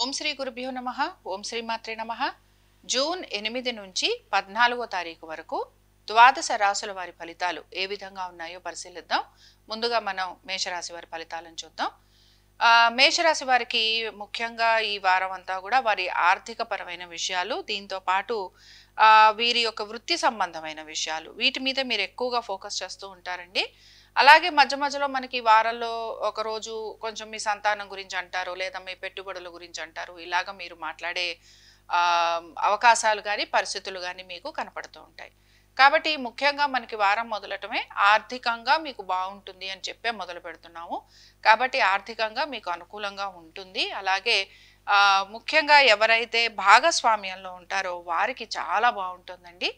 ఓం శ్రీ గురుభ్యో నమః. ఓం శ్రీ మాత్రే నమః. జూన్ 8 నుంచి 14వ తారీఖు వరకు ద్వాదశ రాశుల వారి ఫలితాలు ఏ విధంగా ఉన్నాయో పరిశీలిద్దాం. ముందుగా మనం మేషరాశి వారి ఫలితాలను చూద్దాం. మేషరాశి వారికి ముఖ్యంగా ఈ వారం అంతా కూడా వారి ఆర్థిక పరమైన విషయాలు, దీంతో పాటు వీరి యొక్క వృత్తి సంబంధమైన విషయాలు, వీటి మీద మీరు ఎక్కువగా ఫోకస్ చేస్తూ ఉంటారండి. అలాగే మధ్య మధ్యలో మనకి వారంలో ఒకరోజు కొంచెం మీ సంతానం గురించి అంటారు, లేదా మీ పెట్టుబడుల గురించి అంటారు. ఇలాగ మీరు మాట్లాడే అవకాశాలు కానీ పరిస్థితులు కానీ మీకు కనపడుతూ ఉంటాయి. కాబట్టి ముఖ్యంగా మనకి వారం మొదలటమే ఆర్థికంగా మీకు బాగుంటుంది అని చెప్పే మొదలు పెడుతున్నాము. కాబట్టి ఆర్థికంగా మీకు అనుకూలంగా ఉంటుంది. అలాగే ముఖ్యంగా ఎవరైతే భాగస్వామ్యంలో ఉంటారో వారికి చాలా బాగుంటుందండి.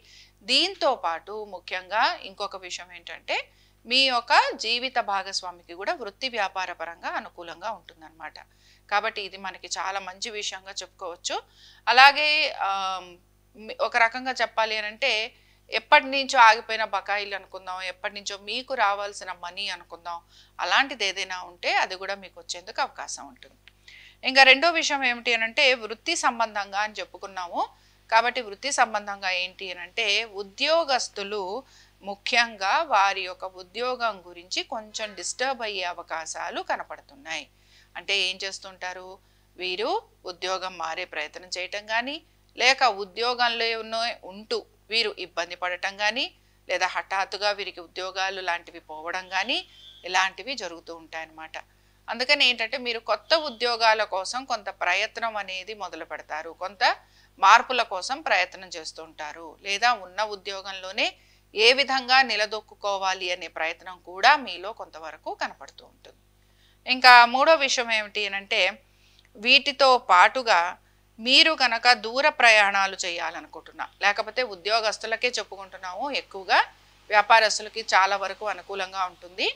దీంతో పాటు ముఖ్యంగా ఇంకొక విషయం ఏంటంటే మీ యొక్క జీవిత భాగస్వామికి కూడా వృత్తి వ్యాపార పరంగా అనుకూలంగా ఉంటుందన్నమాట. కాబట్టి ఇది మనకి చాలా మంచి విషయంగా చెప్పుకోవచ్చు. అలాగే ఒక రకంగా చెప్పాలి అని అంటే ఎప్పటి నుంచో ఆగిపోయిన బకాయిలు అనుకుందాం, ఎప్పటి నుంచో మీకు రావాల్సిన మనీ అనుకుందాం, అలాంటిది ఏదైనా ఉంటే అది కూడా మీకు వచ్చేందుకు అవకాశం ఉంటుంది. ఇంకా రెండో విషయం ఏమిటి అని అంటే వృత్తి సంబంధంగా అని చెప్పుకున్నాము. కాబట్టి వృత్తి సంబంధంగా ఏంటి అని అంటే ఉద్యోగస్తులు ముఖ్యంగా వారి యొక్క ఉద్యోగం గురించి కొంచెం డిస్టర్బ్ అయ్యే అవకాశాలు కనపడుతున్నాయి. అంటే ఏం చేస్తుంటారు, వీరు ఉద్యోగం మారే ప్రయత్నం చేయటం కానీ, లేక ఉద్యోగంలో ఉంటూ వీరు ఇబ్బంది పడటం కానీ, లేదా హఠాత్తుగా వీరికి ఉద్యోగాలు లాంటివి పోవడం కానీ ఇలాంటివి జరుగుతూ ఉంటాయన్నమాట. అందుకని ఏంటంటే మీరు కొత్త ఉద్యోగాల కోసం కొంత ప్రయత్నం అనేది మొదలు పెడతారు, కొంత మార్పుల కోసం ప్రయత్నం చేస్తూ ఉంటారు, లేదా ఉన్న ఉద్యోగంలోనే ఏ విధంగా నిలదొక్కుకోవాలి అనే ప్రయత్నం కూడా మీలో కొంతవరకు కనపడుతూ ఉంటుంది. ఇంకా మూడో విషయం ఏమిటి అంటే వీటితో పాటుగా మీరు కనుక దూర ప్రయాణాలు చేయాలనుకుంటున్నా, లేకపోతే ఉద్యోగస్తులకే చెప్పుకుంటున్నాము, ఎక్కువగా వ్యాపారస్తులకి చాలా వరకు అనుకూలంగా ఉంటుంది.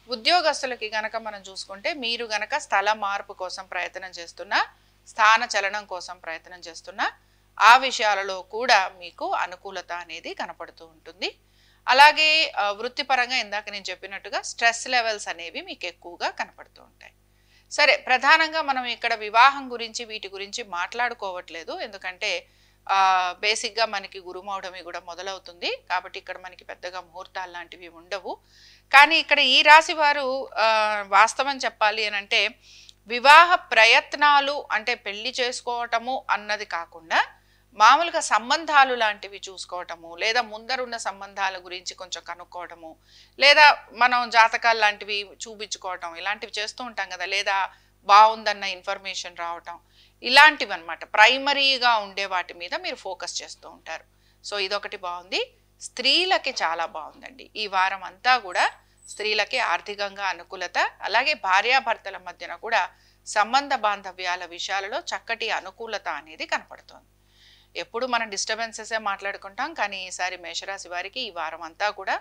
ఉద్యోగస్తులకి గనక మనం చూసుకుంటే మీరు గనక స్థల మార్పు కోసం ప్రయత్నం చేస్తున్నా, స్థాన చలనం కోసం ప్రయత్నం చేస్తున్నా, ఆ విషయాలలో కూడా మీకు అనుకూలత అనేది కనపడుతూ ఉంటుంది. అలాగే వృత్తిపరంగా ఇందాక నేను చెప్పినట్టుగా స్ట్రెస్ లెవెల్స్ అనేవి మీకు ఎక్కువగా కనపడుతూ ఉంటాయి. సరే, ప్రధానంగా మనం ఇక్కడ వివాహం గురించి వీటి గురించి మాట్లాడుకోవట్లేదు, ఎందుకంటే బేసిక్గా మనకి గురుమౌఢమి కూడా మొదలవుతుంది. కాబట్టి ఇక్కడ మనకి పెద్దగా ముహూర్తాలు లాంటివి ఉండవు. కానీ ఇక్కడ ఈ రాశి వారు వాస్తవం చెప్పాలి అని అంటే వివాహ ప్రయత్నాలు అంటే పెళ్లి చేసుకోవటము అన్నది కాకుండా మామూలుగా సంబంధాలు లాంటివి చూసుకోవటము, లేదా ముందరున్న సంబంధాల గురించి కొంచెం కనుక్కోవటము, లేదా మనం జాతకాలు లాంటివి చూపించుకోవటం, ఇలాంటివి చేస్తూ ఉంటాం కదా, లేదా బాగుందన్న ఇన్ఫర్మేషన్ రావటం, ఇలాంటివి అనమాట. ప్రైమరీగా ఉండే వాటి మీద మీరు ఫోకస్ చేస్తూ ఉంటారు. సో ఇదొకటి బాగుంది. స్త్రీలకి చాలా బాగుందండి ఈ వారం అంతా కూడా. స్త్రీలకి ఆర్థికంగా అనుకూలత, అలాగే భార్యాభర్తల మధ్యన కూడా సంబంధ బాంధవ్యాల విషయాలలో చక్కటి అనుకూలత అనేది కనపడుతోంది. ఎప్పుడు మనం డిస్టర్బెన్సెసే మాట్లాడుకుంటాం, కానీ ఈసారి మేషరాశి వారికి ఈ వారం అంతా కూడా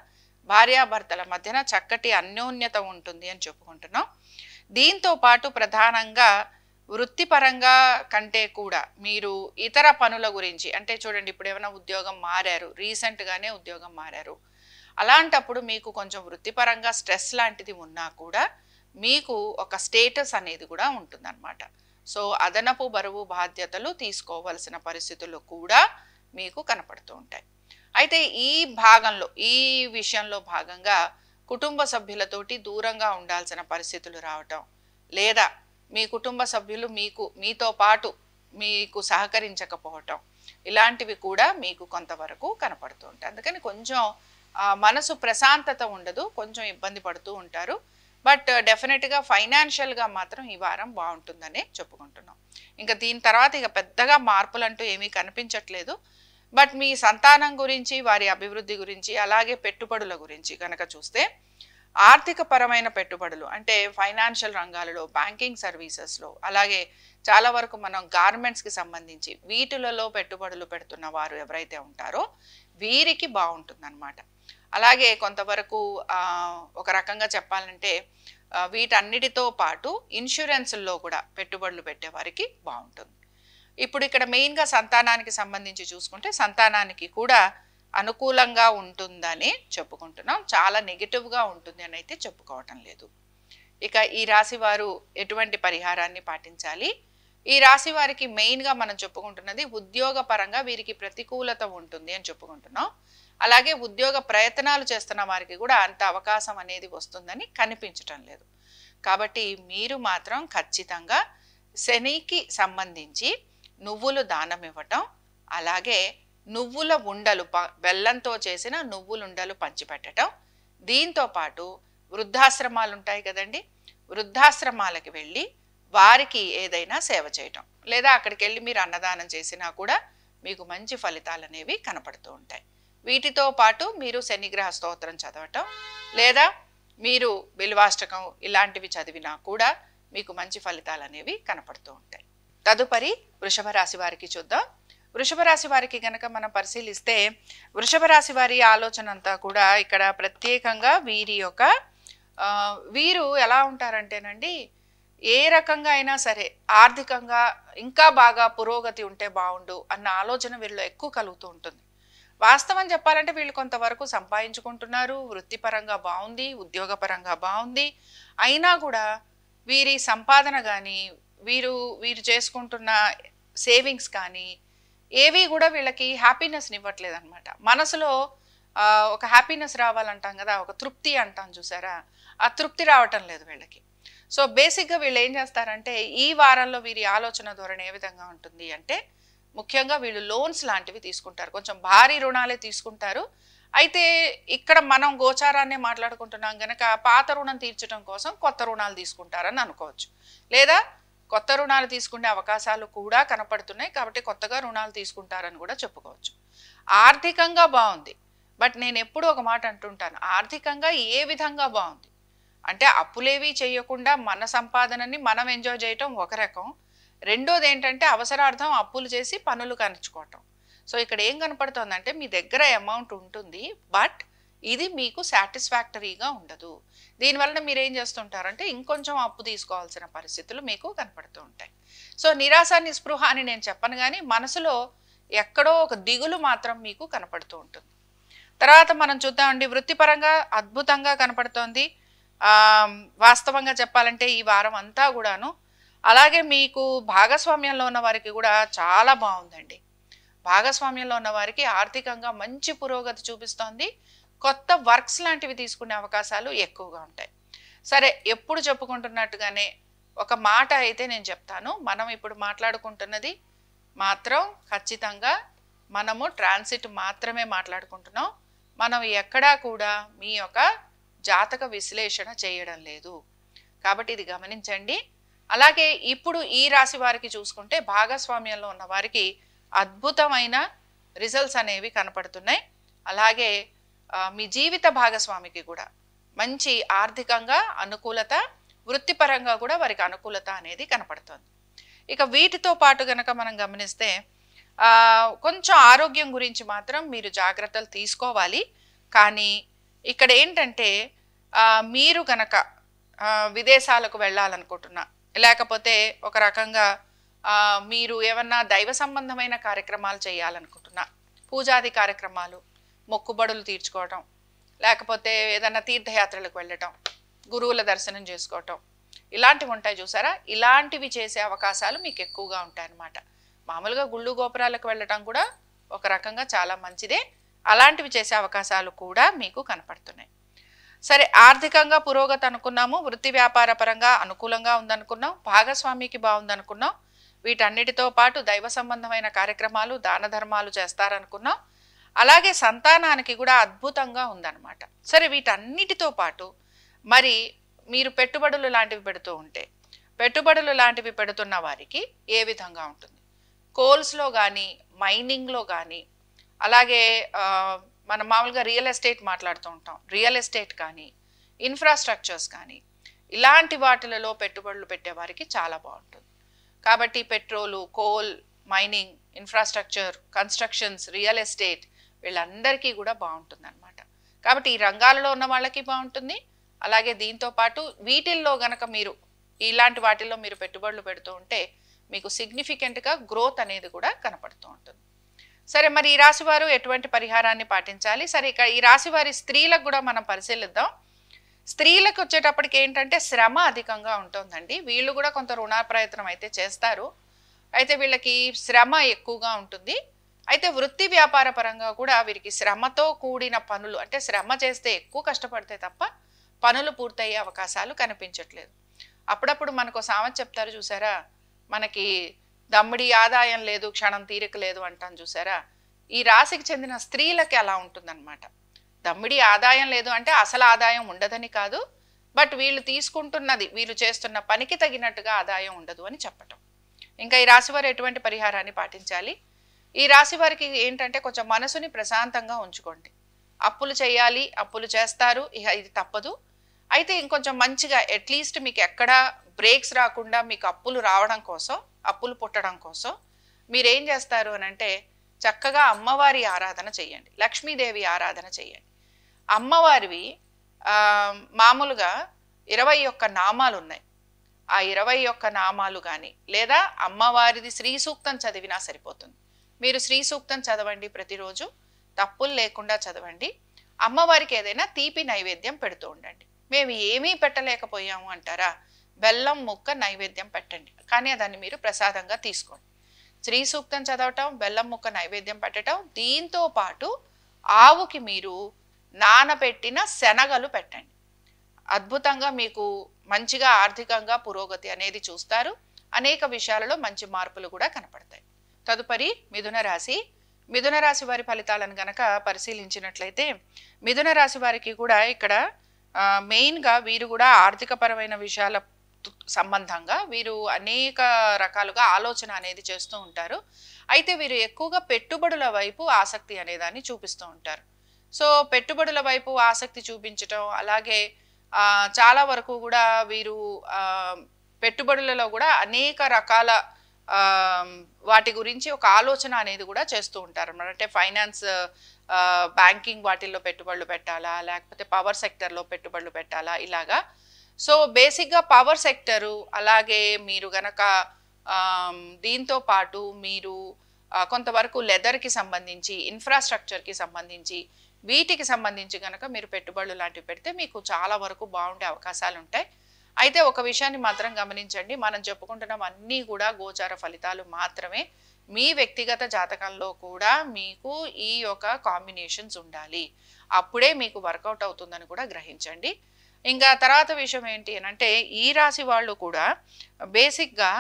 భార్యాభర్తల మధ్యన చక్కటి అన్యోన్యత ఉంటుంది అని చెప్పుకుంటున్నాం. దీంతో పాటు ప్రధానంగా వృత్తిపరంగా కంటే కూడా మీరు ఇతర పనుల గురించి, అంటే చూడండి ఇప్పుడు ఏమైనా ఉద్యోగం మారారు, రీసెంట్గానే ఉద్యోగం మారారు, అలాంటప్పుడు మీకు కొంచెం వృత్తిపరంగా స్ట్రెస్ లాంటిది ఉన్నా కూడా మీకు ఒక స్టేటస్ అనేది కూడా ఉంటుందన్నమాట. సో అదనపు బరువు బాధ్యతలు తీసుకోవాల్సిన పరిస్థితులు కూడా మీకు కనపడుతూ ఉంటాయి. అయితే ఈ భాగంలో ఈ విషయంలో భాగంగా కుటుంబ సభ్యులతోటి దూరంగా ఉండాల్సిన పరిస్థితులు రావటం, లేదా మీ కుటుంబ సభ్యులు మీతో పాటు మీకు సహకరించకపోవటం, ఇలాంటివి కూడా మీకు కొంతవరకు కనపడుతూ ఉంటాయి. అందుకని కొంచెం మనసు ప్రశాంతత ఉండదు, కొంచెం ఇబ్బంది పడుతూ ఉంటారు. బట్ డెఫినెట్గా ఫైనాన్షియల్గా మాత్రం ఈ వారం బాగుంటుందనే చెప్పుకుంటున్నాం. ఇంకా దీని తర్వాత ఇక పెద్దగా మార్పులు అంటూ ఏమీ కనిపించట్లేదు. బట్ మీ సంతానం గురించి, వారి అభివృద్ధి గురించి, అలాగే పెట్టుబడుల గురించి కనుక చూస్తే ఆర్థిక పరమైన పెట్టుబడులు అంటే ఫైనాన్షియల్ రంగాలలో, బ్యాంకింగ్ సర్వీసెస్లో, అలాగే చాలా వరకు మనం గార్మెంట్స్కి సంబంధించి వీటిలలో పెట్టుబడులు పెడుతున్న వారు ఎవరైతే ఉంటారో వీరికి బాగుంటుందన్నమాట. అలాగే కొంతవరకు ఒక రకంగా చెప్పాలంటే వీటన్నిటితో పాటు ఇన్సూరెన్స్లో కూడా పెట్టుబడులు పెట్టే వారికి బాగుంటుంది. ఇప్పుడు ఇక్కడ మెయిన్గా సంతానానికి సంబంధించి చూసుకుంటే సంతానానికి కూడా అనుకూలంగా ఉంటుందని చెప్పుకుంటున్నాం. చాలా నెగిటివ్గా ఉంటుంది అని అయితే చెప్పుకోవటం లేదు. ఇక ఈ రాశి వారు ఎటువంటి పరిహారాన్ని పాటించాలి, ఈ రాశి వారికి మెయిన్గా మనం చెప్పుకుంటున్నది ఉద్యోగ పరంగా వీరికి ప్రతికూలత ఉంటుంది అని చెప్పుకుంటున్నాం. అలాగే ఉద్యోగ ప్రయత్నాలు చేస్తున్న వారికి కూడా అంత అవకాశం అనేది వస్తుందని కనిపించటం లేదు. కాబట్టి మీరు మాత్రం ఖచ్చితంగా శనికి సంబంధించి నువ్వులు దానం ఇవ్వటం, అలాగే నువ్వుల ఉండలు బెల్లంతో చేసిన నువ్వులుండలు పంచిపెట్టడం, దీంతో పాటు వృద్ధాశ్రమాలు ఉంటాయి కదండి, వృద్ధాశ్రమాలకి వెళ్ళి వారికి ఏదైనా సేవ చేయటం, లేదా అక్కడికి వెళ్ళి మీరు అన్నదానం చేసినా కూడా మీకు మంచి ఫలితాలు అనేవి కనపడుతూ ఉంటాయి. వీటితో పాటు మీరు శనిగ్రహ స్తోత్రం చదవటం, లేదా మీరు బిల్వాష్టకం ఇలాంటివి చదివినా కూడా మీకు మంచి ఫలితాలు అనేవి కనపడుతూ ఉంటాయి. తదుపరి వృషభ రాశి వారికి చూద్దాం. వృషభ రాశి వారికి కనుక మనం పరిశీలిస్తే, వృషభ రాశి వారి ఆలోచన అంతా కూడా ఇక్కడ ప్రత్యేకంగా వీరు ఎలా ఉంటారంటేనండి, ఏ రకంగా అయినా సరే ఆర్థికంగా ఇంకా బాగా పురోగతి ఉంటే బాగుండు అన్న ఆలోచన వీళ్ళు ఎక్కువ కలుగుతూ ఉంటుంది. వాస్తవం చెప్పాలంటే వీళ్ళు కొంతవరకు సంపాదించుకుంటున్నారు, వృత్తిపరంగా బాగుంది, ఉద్యోగపరంగా బాగుంది. అయినా కూడా వీరి సంపాదన కానీ వీరు చేసుకుంటున్న సేవింగ్స్ కానీ ఏవి కూడా వీళ్ళకి హ్యాపీనెస్ని ఇవ్వట్లేదు అనమాట. మనసులో ఒక హ్యాపీనెస్ రావాలంటాం కదా, ఒక తృప్తి అంటాం చూసారా, ఆ తృప్తి రావటం లేదు వీళ్ళకి. సో బేసిక్గా వీళ్ళు ఏం చేస్తారంటే, ఈ వారంలో వీరి ఆలోచన ధోరణి ఏ విధంగా ఉంటుంది అంటే, ముఖ్యంగా వీళ్ళు లోన్స్ లాంటివి తీసుకుంటారు, కొంచెం భారీ రుణాలే తీసుకుంటారు. అయితే ఇక్కడ మనం గోచారాన్నే మాట్లాడుకుంటున్నాం కనుక పాత రుణం తీర్చడం కోసం కొత్త రుణాలు తీసుకుంటారని అనుకోవచ్చు, లేదా కొత్త రుణాలు తీసుకునే అవకాశాలు కూడా కనపడుతున్నాయి కాబట్టి కొత్తగా రుణాలు తీసుకుంటారని కూడా చెప్పుకోవచ్చు. ఆర్థికంగా బాగుంది, బట్ నేను ఎప్పుడూ ఒక మాట అంటుంటాను, ఆర్థికంగా ఏ విధంగా బాగుంది అంటే అప్పులేవి చేయకుండా మన సంపాదనని మనం ఎంజాయ్ చేయటం ఒక రకం, రెండోది ఏంటంటే అవసరార్థం అప్పులు చేసి పనులు కనుక్కోవటం. సో ఇక్కడ ఏం కనపడుతుందంటే, మీ దగ్గర అమౌంట్ ఉంటుంది బట్ ఇది మీకు సాటిస్ఫాక్టరీగా ఉండదు. దీనివల్ల మీరు ఏం చేస్తుంటారంటే ఇంకొంచెం అప్పు తీసుకోవాల్సిన పరిస్థితులు మీకు కనపడుతూ ఉంటాయి. సో నిరాశ నిస్పృహ అని నేను చెప్పను, కానీ మనసులో ఎక్కడో ఒక దిగులు మాత్రం మీకు కనపడుతూ ఉంటుంది. తర్వాత మనం చూద్దామండి, వృత్తిపరంగా అద్భుతంగా కనపడుతోంది. వాస్తవంగా చెప్పాలంటే ఈ వారం అంతా కూడాను. అలాగే మీకు భాగస్వామ్యంలో ఉన్న వారికి కూడా చాలా బాగుందండి. భాగస్వామ్యంలో ఉన్న వారికి ఆర్థికంగా మంచి పురోగతి చూపిస్తోంది. కొత్త వర్క్స్ లాంటివి తీసుకునే అవకాశాలు ఎక్కువగా ఉంటాయి. సరే, ఎప్పుడు చెప్పుకుంటున్నట్టుగానే ఒక మాట అయితే నేను చెప్తాను, మనం ఇప్పుడు మాట్లాడుకుంటున్నది మాత్రం ఖచ్చితంగా మనము ట్రాన్సిట్ మాత్రమే మాట్లాడుకుంటున్నాం. మనం ఎక్కడా కూడా మీ యొక్క జాతక విశ్లేషణ చేయడం లేదు, కాబట్టి ఇది గమనించండి. అలాగే ఇప్పుడు ఈ రాశి వారికి చూసుకుంటే భాగస్వామ్యంలో ఉన్న వారికి అద్భుతమైన రిజల్ట్స్ అనేవి కనపడుతున్నాయి. అలాగే మీ జీవిత భాగస్వామికి కూడా మంచి ఆర్థికంగా అనుకూలత, వృత్తిపరంగా కూడా వారికి అనుకూలత అనేది కనపడుతుంది. ఇక వీటితో పాటు గనక మనం గమనిస్తే కొంచెం ఆరోగ్యం గురించి మాత్రం మీరు జాగ్రత్తలు తీసుకోవాలి. కానీ ఇక్కడ ఏంటంటే మీరు గనక విదేశాలకు వెళ్ళాలనుకుంటున్నా, లేకపోతే ఒక రకంగా మీరు ఏమన్నా దైవ సంబంధమైన కార్యక్రమాలు చేయాలనుకుంటున్నా, పూజాది కార్యక్రమాలు, మొక్కుబడులు తీర్చుకోవటం, లేకపోతే ఏదన్నా తీర్థయాత్రలకు వెళ్ళటం, గురువుల దర్శనం చేసుకోవటం, ఇలాంటివి ఉంటాయి చూసారా, ఇలాంటివి చేసే అవకాశాలు మీకు ఎక్కువగా ఉంటాయన్నమాట. మామూలుగా గుళ్ళు గోపురాలకు వెళ్ళటం కూడా ఒక రకంగా చాలా మంచిదే, అలాంటివి చేసే అవకాశాలు కూడా మీకు కనపడుతున్నాయి. సరే, ఆర్థికంగా పురోగతి అనుకున్నాము, వృత్తి వ్యాపార పరంగా అనుకూలంగా ఉందనుకున్నాం, భాగస్వామికి బాగుందనుకున్నాం, వీటన్నిటితో పాటు దైవ సంబంధమైన కార్యక్రమాలు, దాన ధర్మాలు చేస్తారనుకున్నాం, అలాగే సంతానానికి కూడా అద్భుతంగా ఉందన్నమాట. సరే, వీటన్నిటితో పాటు మరి మీరు పెట్టుబడులు లాంటివి పెడుతూ ఉంటే, పెట్టుబడులు లాంటివి పెడుతున్న వారికి ఏ విధంగా ఉంటుంది? కోల్స్లో కానీ, మైనింగ్లో కానీ, అలాగే మనం మామూలుగా రియల్ ఎస్టేట్ మాట్లాడుతూ ఉంటాం, రియల్ ఎస్టేట్ కానీ, ఇన్ఫ్రాస్ట్రక్చర్స్ కానీ, ఇలాంటి వాటిలలో పెట్టుబడులు పెట్టేవారికి చాలా బాగుంటుంది. కాబట్టి petrol, coal, mining, infrastructure, constructions, real estate వీళ్ళందరికీ కూడా బాగుంటుంది అనమాట. కాబట్టి ఈ రంగాలలో ఉన్న వాళ్ళకి బాగుంటుంది. అలాగే దీంతో పాటు వీటిల్లో గనక మీరు ఇలాంటి వాటిల్లో మీరు పెట్టుబడులు పెడుతూ ఉంటే మీకు సిగ్నిఫికెంట్గా గ్రోత్ అనేది కూడా కనపడుతూ ఉంటుంది. సరే, మరి ఈ రాశి వారు ఎటువంటి పరిహారాన్ని పాటించాలి? సరే, ఇక ఈ రాశి వారి స్త్రీలకు కూడా మనం పరిశీలిద్దాం. స్త్రీలకు వచ్చేటప్పటికి ఏంటంటే శ్రమ అధికంగా ఉంటుందండి. వీళ్ళు కూడా కొంత రుణ ప్రయత్నం అయితే చేస్తారు. అయితే వీళ్ళకి శ్రమ ఎక్కువగా ఉంటుంది. అయితే వృత్తి వ్యాపార పరంగా కూడా వీరికి శ్రమతో కూడిన పనులు, అంటే శ్రమ చేస్తే ఎక్కువ కష్టపడితే తప్ప పనులు పూర్తయ్యే అవకాశాలు కనిపించట్లేదు. అప్పుడప్పుడు మనకు సామెత చెప్తారు చూసారా, మనకి దమ్మిడి ఆదాయం లేదు క్షణం తీరిక లేదు అంటాం చూసారా. ఈ రాశికి చెందిన స్త్రీలకి అలా ఉంటుందన్నమాట. దమ్మిడి ఆదాయం లేదు అంటే అసలు ఆదాయం ఉండదని కాదు, బట్ వీళ్ళు తీసుకుంటున్నది, వీళ్ళు చేస్తున్న పనికి తగినట్టుగా ఆదాయం ఉండదు అని చెప్పటం. ఇంకా ఈ రాశి వారు ఎటువంటి పరిహారాన్ని పాటించాలి? ఈ రాశి వారికి ఏంటంటే కొంచెం మనసుని ప్రశాంతంగా ఉంచుకోండి. అప్పులు చేయాలి, అప్పులు చేస్తారు, ఇక ఇది తప్పదు. అయితే ఇంకొంచెం మంచిగా అట్లీస్ట్ మీకు ఎక్కడ బ్రేక్స్ రాకుండా మీకు అప్పులు రావడం కోసం, అప్పులు పుట్టడం కోసం మీరేం చేస్తారు అని అంటే చక్కగా అమ్మవారి ఆరాధన చేయండి, లక్ష్మీదేవి ఆరాధన చేయండి. అమ్మవారివి మామూలుగా 21 నామాలు ఉన్నాయి. ఆ 21 నామాలు కానీ లేదా అమ్మవారిది శ్రీ సూక్తం చదివినా సరిపోతుంది. మీరు శ్రీ సూక్తం చదవండి, ప్రతిరోజు తప్పులు లేకుండా చదవండి. అమ్మవారికి ఏదైనా తీపి నైవేద్యం పెడుతూ ఉండండి. మేము ఏమీ పెట్టలేకపోయాము అంటారా, బెల్లం ముక్క నైవేద్యం పెట్టండి, కానీ దాన్ని మీరు ప్రసాదంగా తీసుకోండి. శ్రీ సూక్తం చదవటం, బెల్లం ముక్క నైవేద్యం పెట్టడం, దీంతో పాటు ఆవుకి మీరు నానబెట్టిన శనగలు పెట్టండి. అద్భుతంగా మీకు మంచిగా ఆర్థికంగా పురోగతి అనేది చూస్తారు. అనేక విషయాలలో మంచి మార్పులు కూడా కనపడతాయి. తదుపరి మిథున రాశి. మిథున రాశి వారి ఫలితాలను గనక పరిశీలించినట్లయితే మిథున రాశి వారికి కూడా ఇక్కడ మెయిన్గా వీరు కూడా ఆర్థిక పరమైన విషయాల సంబంధంగా వీరు అనేక రకాలుగా ఆలోచన అనేది చేస్తూ ఉంటారు. అయితే వీరు ఎక్కువగా పెట్టుబడుల వైపు ఆసక్తి అనేదాన్ని చూపిస్తూ ఉంటారు. సో పెట్టుబడుల వైపు ఆసక్తి చూపించటం, అలాగే చాలా వరకు కూడా వీరు పెట్టుబడులలో కూడా అనేక రకాల వాటి గురించి ఒక ఆలోచన అనేది కూడా చేస్తూ ఉంటారు అన్నమాట. అంటే ఫైనాన్స్, బ్యాంకింగ్ వాటిల్లో పెట్టుబడులు పెట్టాలా, లేకపోతే పవర్ సెక్టర్లో పెట్టుబడులు పెట్టాలా, ఇలాగా. సో బేసిక్గా పవర్ సెక్టరు, అలాగే మీరు గనక దీంతో పాటు మీరు కొంతవరకు లెదర్కి సంబంధించి, ఇన్ఫ్రాస్ట్రక్చర్కి సంబంధించి, వీటికి సంబంధించి కనుక మీరు పెట్టుబడులు లాంటివి పెడితే మీకు చాలా వరకు బాగుండే అవకాశాలు ఉంటాయి. అయితే ఒక విషయాన్ని మాత్రం గమనించండి, మనం చెప్పుకుంటున్నాం అన్నీ కూడా గోచార ఫలితాలు మాత్రమే. మీ వ్యక్తిగత జాతకంలో కూడా మీకు ఈ యొక్క కాంబినేషన్స్ ఉండాలి, అప్పుడే మీకు వర్కౌట్ అవుతుందని కూడా గ్రహించండి. ఇంకా తర్వాత విషయం ఏంటి అని అంటే ఈ రాశి వాళ్ళు కూడా బేసిక్గా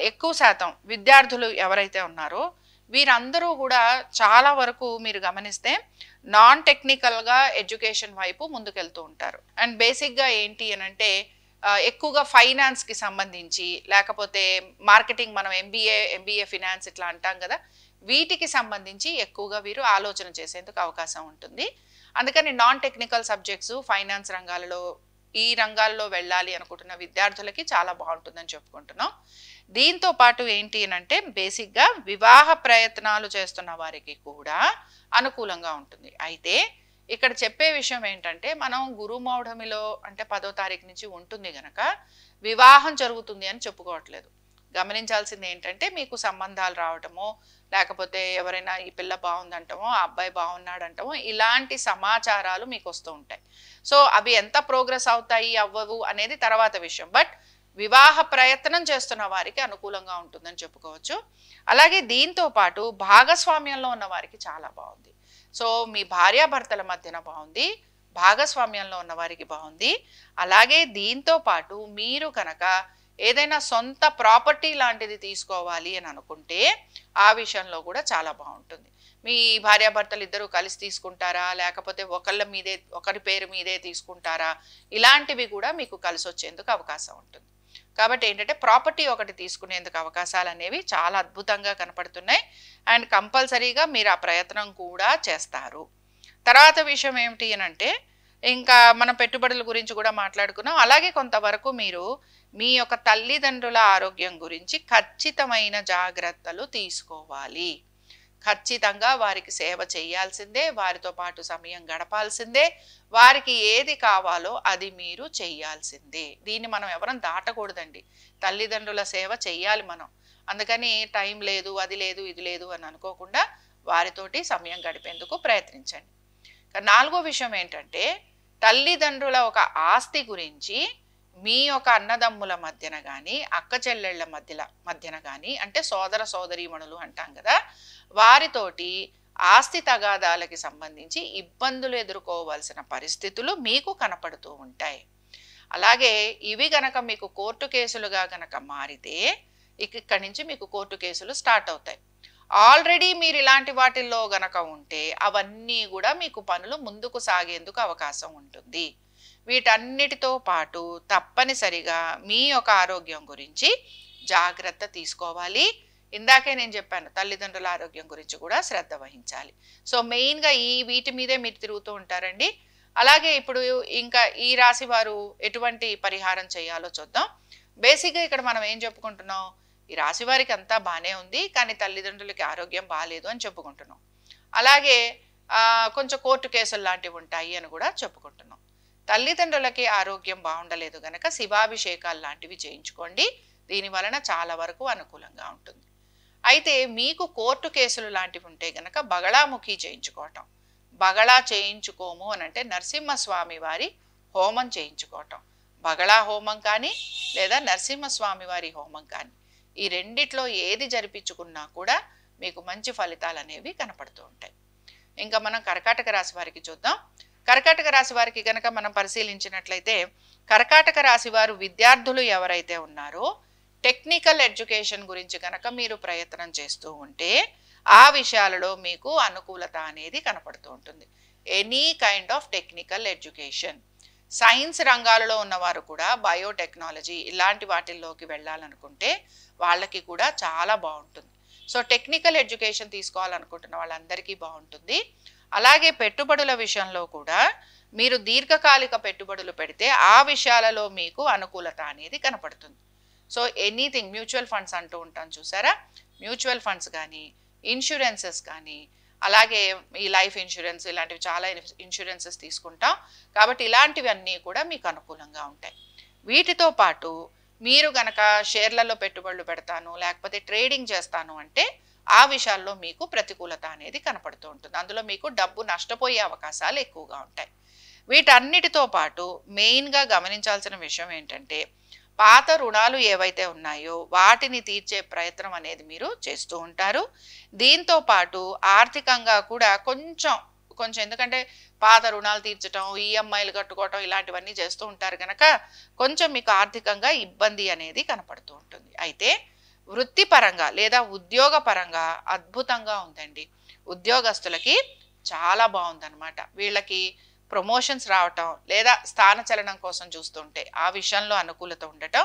ఎక్కువ శాతం విద్యార్థులు ఎవరైతే ఉన్నారో వీరందరూ కూడా చాలా వరకు మీరు గమనిస్తే నాన్ టెక్నికల్గా ఎడ్యుకేషన్ వైపు ముందుకెళ్తూ ఉంటారు. అండ్ బేసిక్గా ఏంటి అని అంటే ఎక్కువగా ఫైనాన్స్కి సంబంధించి, లేకపోతే మార్కెటింగ్, మనం ఎంబీఏ ఫినాన్స్ ఇట్లా అంటాం కదా, వీటికి సంబంధించి ఎక్కువగా వీరు ఆలోచన చేసేందుకు అవకాశం ఉంటుంది. అందుకని నాన్ టెక్నికల్ సబ్జెక్ట్స్, ఫైనాన్స్ రంగాలలో, ఈ రంగాల్లో వెళ్ళాలి అనుకుంటున్న విద్యార్థులకి చాలా బాగుంటుందని చెప్పుకుంటున్నాం. దీంతో పాటు ఏంటి అంటే బేసిక్గా వివాహ ప్రయత్నాలు చేస్తున్న వారికి కూడా అనుకూలంగా ఉంటుంది. అయితే ఇక్కడ చెప్పే విషయం ఏంటంటే మనం గురుమౌఢమిలో అంటే 10వ తారీఖు నుంచి ఉంటుంది గనక వివాహం జరుగుతుంది అని చెప్పుకోవట్లేదు. గమనించాల్సింది ఏంటంటే మీకు సంబంధాలు రావటమో, లేకపోతే ఎవరైనా ఈ పిల్ల బాగుందంటామో, ఆ అబ్బాయి బాగున్నాడంటామో, ఇలాంటి సమాచారాలు మీకు వస్తూ ఉంటాయి. సో అవి ఎంత ప్రోగ్రెస్ అవుతాయి అవ్వవు అనేది తర్వాత విషయం, బట్ వివాహ ప్రయత్నం చేస్తున్న వారికి అనుకూలంగా ఉంటుందని చెప్పుకోవచ్చు. అలాగే దీంతో పాటు భాగస్వామ్యంలో ఉన్న వారికి చాలా బాగుంది. సో మీ భార్యాభర్తల మధ్యన బాగుంది, భాగస్వామ్యంలో ఉన్న వారికి బాగుంది. అలాగే దీంతో పాటు మీరు కనుక ఏదైనా సొంత ప్రాపర్టీ లాంటిది తీసుకోవాలి అని అనుకుంటే ఆ విషయంలో కూడా చాలా బాగుంటుంది. మీ భార్యాభర్తలు ఇద్దరు కలిసి తీసుకుంటారా, లేకపోతే ఒకరి పేరు మీదే తీసుకుంటారా, ఇలాంటివి కూడా మీకు కలిసి వచ్చేందుకు అవకాశం ఉంటుంది. కాబట్టి ఏంటంటే ప్రాపర్టీ ఒకటి తీసుకునేందుకు అవకాశాలు అనేవి చాలా అద్భుతంగా కనపడుతున్నాయి. అండ్ కంపల్సరీగా మీరు ఆ ప్రయత్నం కూడా చేస్తారు. తర్వాత విషయం ఏమిటి అని అంటే ఇంకా మనం పెట్టుబడుల గురించి కూడా మాట్లాడుకున్నాం. అలాగే కొంతవరకు మీరు మీ యొక్క తల్లిదండ్రుల ఆరోగ్యం గురించి ఖచ్చితమైన జాగ్రత్తలు తీసుకోవాలి. ఖచ్చితంగా వారికి సేవ చేయాల్సిందే, వారితో పాటు సమయం గడపాల్సిందే, వారికి ఏది కావాలో అది మీరు చెయ్యాల్సిందే. దీన్ని మనం ఎవరం దాటకూడదండి. తల్లిదండ్రుల సేవ చెయ్యాలి మనం. అందుకని టైం లేదు, అది లేదు, ఇది లేదు అని అనుకోకుండా వారితోటి సమయం గడిపేందుకు ప్రయత్నించండి. 4వ విషయం ఏంటంటే తల్లిదండ్రుల ఒక ఆస్తి గురించి మీ యొక్క అన్నదమ్ముల మధ్యన కానీ అక్క చెల్లెళ్ళ మధ్యన కానీ అంటే సోదర సోదరీమణులు అంటాం కదా, వారితోటి ఆస్తి తగాదాలకి సంబంధించి ఇబ్బందులు ఎదుర్కోవాల్సిన పరిస్థితులు మీకు కనపడుతూ ఉంటాయి. అలాగే ఇవి గనక మీకు కోర్టు కేసులుగా గనక మారితే ఇక్కడి నుంచి మీకు కోర్టు కేసులు స్టార్ట్ అవుతాయి. ఆల్రెడీ మీరు ఇలాంటి వాటిల్లో గనక ఉంటే అవన్నీ కూడా మీకు పనులు ముందుకు సాగేందుకు అవకాశం ఉంటుంది. వీటన్నిటితో పాటు తప్పనిసరిగా మీ యొక్క ఆరోగ్యం గురించి జాగ్రత్త తీసుకోవాలి. ఇందాకే నేను చెప్పాను, తల్లిదండ్రుల ఆరోగ్యం గురించి కూడా శ్రద్ధ వహించాలి. సో మెయిన్గా వీటి మీదే మీరు తిరుగుతూ ఉంటారండి. అలాగే ఇప్పుడు ఇంకా ఈ రాశి వారు ఎటువంటి పరిహారం చేయాలో చూద్దాం. బేసిక్గా ఇక్కడ మనం ఏం చెప్పుకుంటున్నాం, ఈ రాశి వారికి అంతా బాగానే ఉంది కానీ తల్లిదండ్రులకి ఆరోగ్యం బాగాలేదు అని చెప్పుకుంటున్నాం. అలాగే కొంచెం కోర్టు కేసులు లాంటివి ఉంటాయి అని కూడా చెప్పుకుంటున్నాం. తల్లిదండ్రులకి ఆరోగ్యం బాగుండలేదు గనక శివాభిషేకాలు లాంటివి చేయించుకోండి. దీని వలన చాలా వరకు అనుకూలంగా ఉంటుంది. అయితే మీకు కోర్టు కేసులు లాంటివి ఉంటే గనక బగళాముఖి చేయించుకోవటం. బగళా చేయించుకోము అని అంటే నరసింహస్వామి వారి హోమం చేయించుకోవటం. బగళా హోమం కానీ లేదా నరసింహస్వామి వారి హోమం కానీ ఈ రెండిట్లో ఏది జరిపించుకున్నా కూడా మీకు మంచి ఫలితాలు అనేవి కనపడుతూ ఉంటాయి. ఇంకా మనం కర్కాటక రాశి వారికి చూద్దాం. కర్కాటక రాశి వారికి కనుక మనం పరిశీలించినట్లయితే కర్కాటక రాశి వారు విద్యార్థులు ఎవరైతే ఉన్నారో టెక్నికల్ ఎడ్యుకేషన్ గురించి కనుక మీరు ప్రయత్నం చేస్తూ ఉంటే ఆ విషయాలలో మీకు అనుకూలత అనేది కనపడుతూ ఉంటుంది. Any kind of technical education, science రంగాలలో ఉన్నవారు కూడా బయోటెక్నాలజీ ఇలాంటి వాటిల్లోకి వెళ్ళాలనుకుంటే వాళ్ళకి కూడా చాలా బాగుంటుంది. సో టెక్నికల్ ఎడ్యుకేషన్ తీసుకోవాలనుకుంటున్న వాళ్ళందరికీ బాగుంటుంది. అలాగే పెట్టుబడుల విషయంలో కూడా మీరు దీర్ఘకాలిక పెట్టుబడులు పెడితే ఆ విషయాలలో మీకు అనుకూలత అనేది కనపడుతుంది. సో ఎనీథింగ్ మ్యూచువల్ ఫండ్స్ అంటూ ఉంటాం చూసారా, మ్యూచువల్ ఫండ్స్ కానీ ఇన్సూరెన్సెస్ కానీ అలాగే ఈ లైఫ్ ఇన్సూరెన్స్ ఇలాంటివి చాలా ఇన్సూరెన్సెస్ తీసుకుంటాం కాబట్టి ఇలాంటివన్నీ కూడా మీకు అనుకూలంగా ఉంటాయి. వీటితో పాటు మీరు గనక షేర్లలో పెట్టుబడులు పెడతాను లేకపోతే ట్రేడింగ్ చేస్తాను అంటే ఆ విషయాల్లో మీకు ప్రతికూలత అనేది కనపడుతూ ఉంటుంది. అందులో మీకు డబ్బు నష్టపోయే అవకాశాలు ఎక్కువగా ఉంటాయి. వీటన్నిటితో పాటు మెయిన్గా గమనించాల్సిన విషయం ఏంటంటే పాత రుణాలు ఏవైతే ఉన్నాయో వాటిని తీర్చే ప్రయత్నం అనేది మీరు చేస్తూ ఉంటారు. దీంతో పాటు ఆర్థికంగా కూడా కొంచెం ఎందుకంటే పాత రుణాలు తీర్చడం ఈఎంఐలు కట్టుకోవటం ఇలాంటివన్నీ చేస్తూ ఉంటారు కనుక కొంచెం మీకు ఆర్థికంగా ఇబ్బంది అనేది కనపడుతూ ఉంటుంది. అయితే వృత్తిపరంగా లేదా ఉద్యోగపరంగా అద్భుతంగా ఉందండి. ఉద్యోగస్తులకి చాలా బాగుందన్నమాట. వీళ్ళకి ప్రమోషన్స్ రావటం లేదా స్థానచలనం కోసం చూస్తుంటే ఆ విషయంలో అనుకూలత ఉండటం,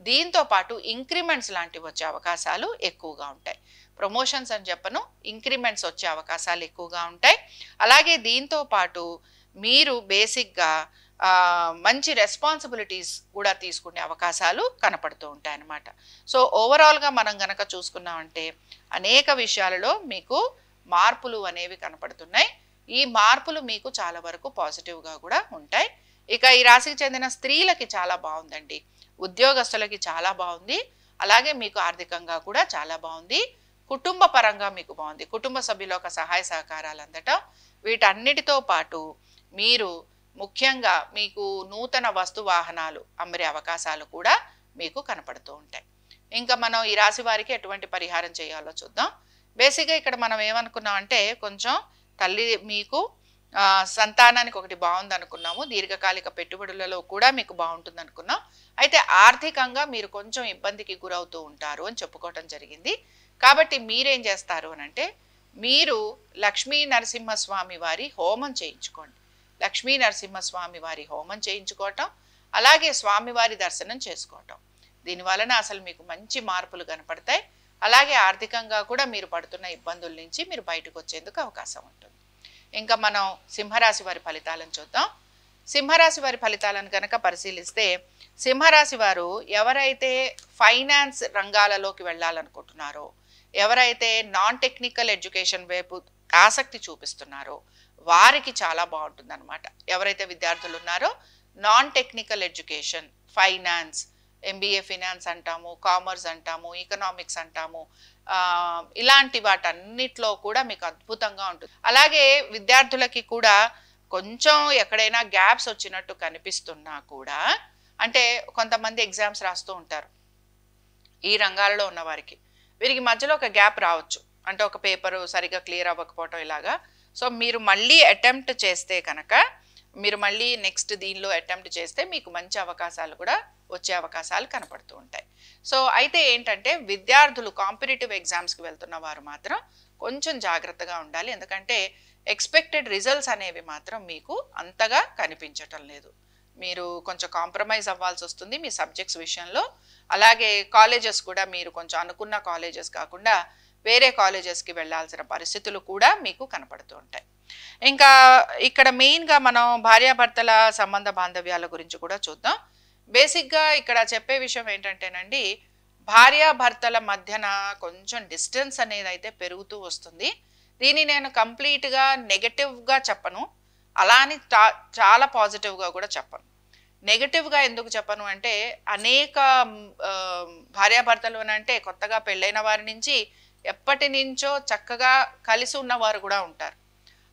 దీంతో పాటు ఇంక్రిమెంట్స్ లాంటివి వచ్చే అవకాశాలు ఎక్కువగా ఉంటాయి. ప్రమోషన్స్ అని చెప్పను, ఇంక్రిమెంట్స్ వచ్చే అవకాశాలు ఎక్కువగా ఉంటాయి. అలాగే దీంతో పాటు మీరు బేసిక్గా మంచి రెస్పాన్సిబిలిటీస్ కూడా తీసుకునే అవకాశాలు కనపడుతూ ఉంటాయి అన్నమాట. సో ఓవరాల్గా మనం గనక చూసుకున్నామంటే అనేక విషయాలలో మీకు మార్పులు అనేవి కనపడుతున్నాయి. ఈ మార్పులు మీకు చాలా వరకు పాజిటివ్గా కూడా ఉంటాయి. ఇక ఈ రాశికి చెందిన స్త్రీలకి చాలా బాగుందండి. ఉద్యోగస్తులకి చాలా బాగుంది. అలాగే మీకు ఆర్థికంగా కూడా చాలా బాగుంది. కుటుంబ పరంగా మీకు బాగుంది. కుటుంబ సభ్యుల యొక్క సహాయ సహకారాలు అందటం, వీటన్నిటితో పాటు మీరు ముఖ్యంగా మీకు నూతన వస్తు వాహనాలు అమ్మరే అవకాశాలు కూడా మీకు కనపడుతూ ఉంటాయి. ఇంకా మనం ఈ రాశి వారికి ఎటువంటి పరిహారం చేయాలో చూద్దాం. బేసిక్గా ఇక్కడ మనం ఏమనుకున్నాం అంటే కొంచెం తల్లి మీకు సంతానానికి ఒకటి బాగుంది అనుకున్నాము, దీర్ఘకాలిక పెట్టుబడులలో కూడా మీకు బాగుంటుంది అనుకున్నాం. అయితే ఆర్థికంగా మీరు కొంచెం ఇబ్బందికి గురవుతూ ఉంటారు అని చెప్పుకోవటం జరిగింది. కాబట్టి మీరేం చేస్తారు అని అంటే మీరు లక్ష్మీ నరసింహస్వామి వారి హోమం చేయించుకోండి. లక్ష్మీ నరసింహస్వామి వారి హోమం చేయించుకోవటం, అలాగే స్వామివారి దర్శనం చేసుకోవటం, దీనివలన అసలు మీకు మంచి మార్పులు కనపడతాయి. అలాగే ఆర్థికంగా కూడా మీరు పడుతున్న ఇబ్బందుల నుంచి మీరు బయటకు వచ్చేందుకు అవకాశం ఉంటుంది. ఇంకా మనం సింహరాశి వారి ఫలితాలను చూద్దాం. సింహరాశి వారి ఫలితాలను కనుక పరిశీలిస్తే సింహరాశి వారు ఎవరైతే ఫైనాన్స్ రంగాలలోకి వెళ్ళాలనుకుంటున్నారో, ఎవరైతే నాన్ టెక్నికల్ ఎడ్యుకేషన్ వైపు ఆసక్తి చూపిస్తున్నారో వారికి చాలా బాగుంటుంది అనమాట. ఎవరైతే విద్యార్థులు ఉన్నారో non technical education, finance, MBA finance అంటాము, కామర్స్ అంటాము, ఎకనామిక్స్ అంటాము, ఇలాంటి వాటన్నిటిలో కూడా మీకు అద్భుతంగా ఉంటుంది. అలాగే విద్యార్థులకి కూడా కొంచెం ఎక్కడైనా గ్యాప్స్ వచ్చినట్టు కనిపిస్తున్నా కూడా అంటే కొంతమంది ఎగ్జామ్స్ రాస్తూ ఉంటారు ఈ రంగాలలో ఉన్న వారికి, వీరికి మధ్యలో ఒక గ్యాప్ రావచ్చు, అంటే ఒక పేపరు సరిగా క్లియర్ అవ్వకపోవటం ఇలాగా. సో మీరు మళ్ళీ అటెంప్ట్ చేస్తే కనుక, మీరు మళ్ళీ నెక్స్ట్ దీనిలో అటెంప్ట్ చేస్తే మీకు మంచి అవకాశాలు కూడా వచ్చే అవకాశాలు కనపడుతూ ఉంటాయి. సో అయితే ఏంటంటే విద్యార్థులు కాంపిటేటివ్ ఎగ్జామ్స్కి వెళ్తున్న వారు మాత్రం కొంచెం జాగ్రత్తగా ఉండాలి. ఎందుకంటే ఎక్స్పెక్టెడ్ రిజల్ట్స్ అనేవి మాత్రం మీకు అంతగా కనిపించటం లేదు. మీరు కొంచెం కాంప్రమైజ్ అవ్వాల్సి వస్తుంది మీ సబ్జెక్ట్స్ విషయంలో. అలాగే కాలేజెస్ కూడా మీరు కొంచెం అనుకున్న కాలేజెస్ కాకుండా వేరే కాలేజెస్కి వెళ్ళాల్సిన పరిస్థితులు కూడా మీకు కనపడుతూ ఉంటాయి. ఇంకా ఇక్కడ మెయిన్గా మనం భార్యాభర్తల సంబంధ బాంధవ్యాల గురించి కూడా చూద్దాం. బేసిక్గా ఇక్కడ చెప్పే విషయం ఏంటంటేనండి, భార్యాభర్తల మధ్యన కొంచెం డిస్టెన్స్ అనేది అయితే పెరుగుతూ వస్తుంది. దీన్ని నేను కంప్లీట్గా నెగటివ్గా చెప్పను, అలా అని చాలా పాజిటివ్గా కూడా చెప్పను. నెగటివ్గా ఎందుకు చెప్పను అంటే, అనేక భార్యాభర్తలు అంటే కొత్తగా పెళ్ళైన వారి నుంచి ఎప్పటి నుంచో చక్కగా కలిసి ఉన్నవారు కూడా ఉంటారు.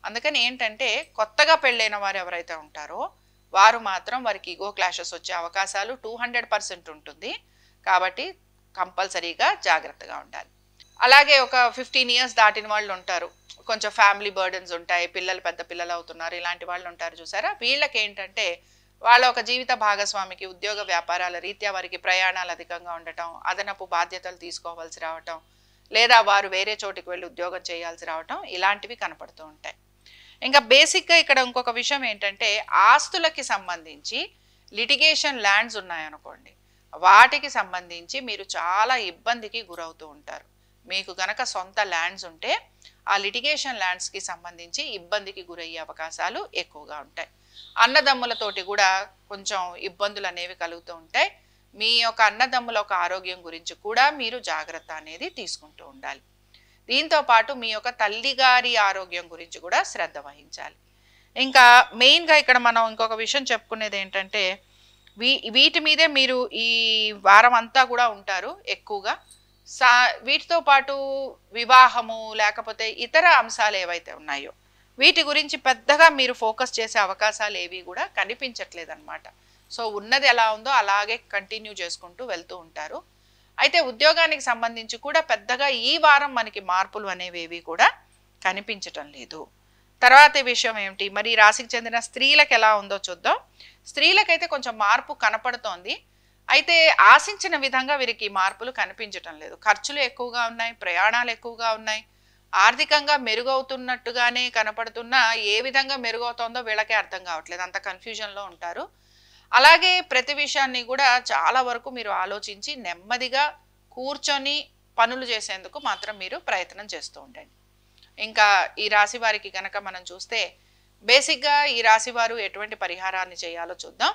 అందుకని ఏంటంటే కొత్తగా పెళ్ళైన వారు ఎవరైతే ఉంటారో వారు మాత్రం వారికి ఈగో క్లాషెస్ వచ్చే అవకాశాలు 200% ఉంటుంది. కాబట్టి కంపల్సరీగా జాగ్రత్తగా ఉండాలి. అలాగే ఒక 15 years దాటిన వాళ్ళు ఉంటారు, కొంచెం ఫ్యామిలీ బర్డన్స్ ఉంటాయి, పిల్లలు పెద్ద పిల్లలు అవుతున్నారు, ఇలాంటి వాళ్ళు ఉంటారు చూసారా. వీళ్ళకి ఏంటంటే వాళ్ళ ఒక జీవిత భాగస్వామికి ఉద్యోగ వ్యాపారాల రీత్యా వారికి ప్రయాణాలు అధికంగా ఉండటం, అదనపు బాధ్యతలు తీసుకోవాల్సి రావటం, లేదా వారు వేరే చోటికి వెళ్ళి ఉద్యోగం చేయాల్సి రావటం, ఇలాంటివి కనపడుతూ ఉంటాయి. ఇంకా బేసిక్గా ఇక్కడ ఇంకొక విషయం ఏంటంటే, ఆస్తులకి సంబంధించి లిటిగేషన్ ల్యాండ్స్ ఉన్నాయనుకోండి, వాటికి సంబంధించి మీరు చాలా ఇబ్బందికి గురవుతూ ఉంటారు. మీకు గనక సొంత ల్యాండ్స్ ఉంటే ఆ లిటిగేషన్ ల్యాండ్స్కి సంబంధించి ఇబ్బందికి గురయ్యే అవకాశాలు ఎక్కువగా ఉంటాయి. అన్నదమ్ములతోటి కూడా కొంచెం ఇబ్బందులు అనేవి కలుగుతూ ఉంటాయి. మీ యొక్క అన్నదమ్ముల ఒక ఆరోగ్యం గురించి కూడా మీరు జాగ్రత్త అనేది తీసుకుంటూ ఉండాలి. దీంతో పాటు మీ యొక్క తల్లిగారి ఆరోగ్యం గురించి కూడా శ్రద్ధ వహించాలి. ఇంకా మెయిన్గా ఇక్కడ మనం ఇంకొక విషయం చెప్పుకునేది ఏంటంటే, వీటి మీదే మీరు ఈ వారం అంతా కూడా ఉంటారు ఎక్కువగా. వీటితో పాటు వివాహము లేకపోతే ఇతర అంశాలు ఏవైతే ఉన్నాయో వీటి గురించి పెద్దగా మీరు ఫోకస్ చేసే అవకాశాలు ఏవి కూడా కనిపించట్లేదు అనమాట. సో ఉన్నది ఎలా ఉందో అలాగే కంటిన్యూ చేసుకుంటూ వెళ్తూ ఉంటారు. అయితే ఉద్యోగానికి సంబంధించి కూడా పెద్దగా ఈ వారం మనకి మార్పులు అనేవి కూడా కనిపించటం లేదు. తర్వాత విషయం ఏమిటి, మరి రాశికి చెందిన స్త్రీలకు ఎలా ఉందో చూద్దాం. స్త్రీలకైతే కొంచెం మార్పు కనపడుతోంది. అయితే ఆశించిన విధంగా వీరికి మార్పులు కనిపించటం లేదు. ఖర్చులు ఎక్కువగా ఉన్నాయి, ప్రయాణాలు ఎక్కువగా ఉన్నాయి. ఆర్థికంగా మెరుగవుతున్నట్టుగానే కనపడుతున్నా ఏ విధంగా మెరుగవుతోందో వీళ్ళకే అర్థం కావట్లేదు, అంత కన్ఫ్యూజన్లో ఉంటారు. అలాగే ప్రతి విషయాన్ని కూడా చాలా వరకు మీరు ఆలోచించి నెమ్మదిగా కూర్చొని పనులు చేసేందుకు మాత్రం మీరు ప్రయత్నం చేస్తూ ఉండండి. ఇంకా ఈ రాశి వారికి కనుక మనం చూస్తే బేసిక్గా ఈ రాశి వారు ఎటువంటి పరిహారాన్ని చేయాలో చూద్దాం.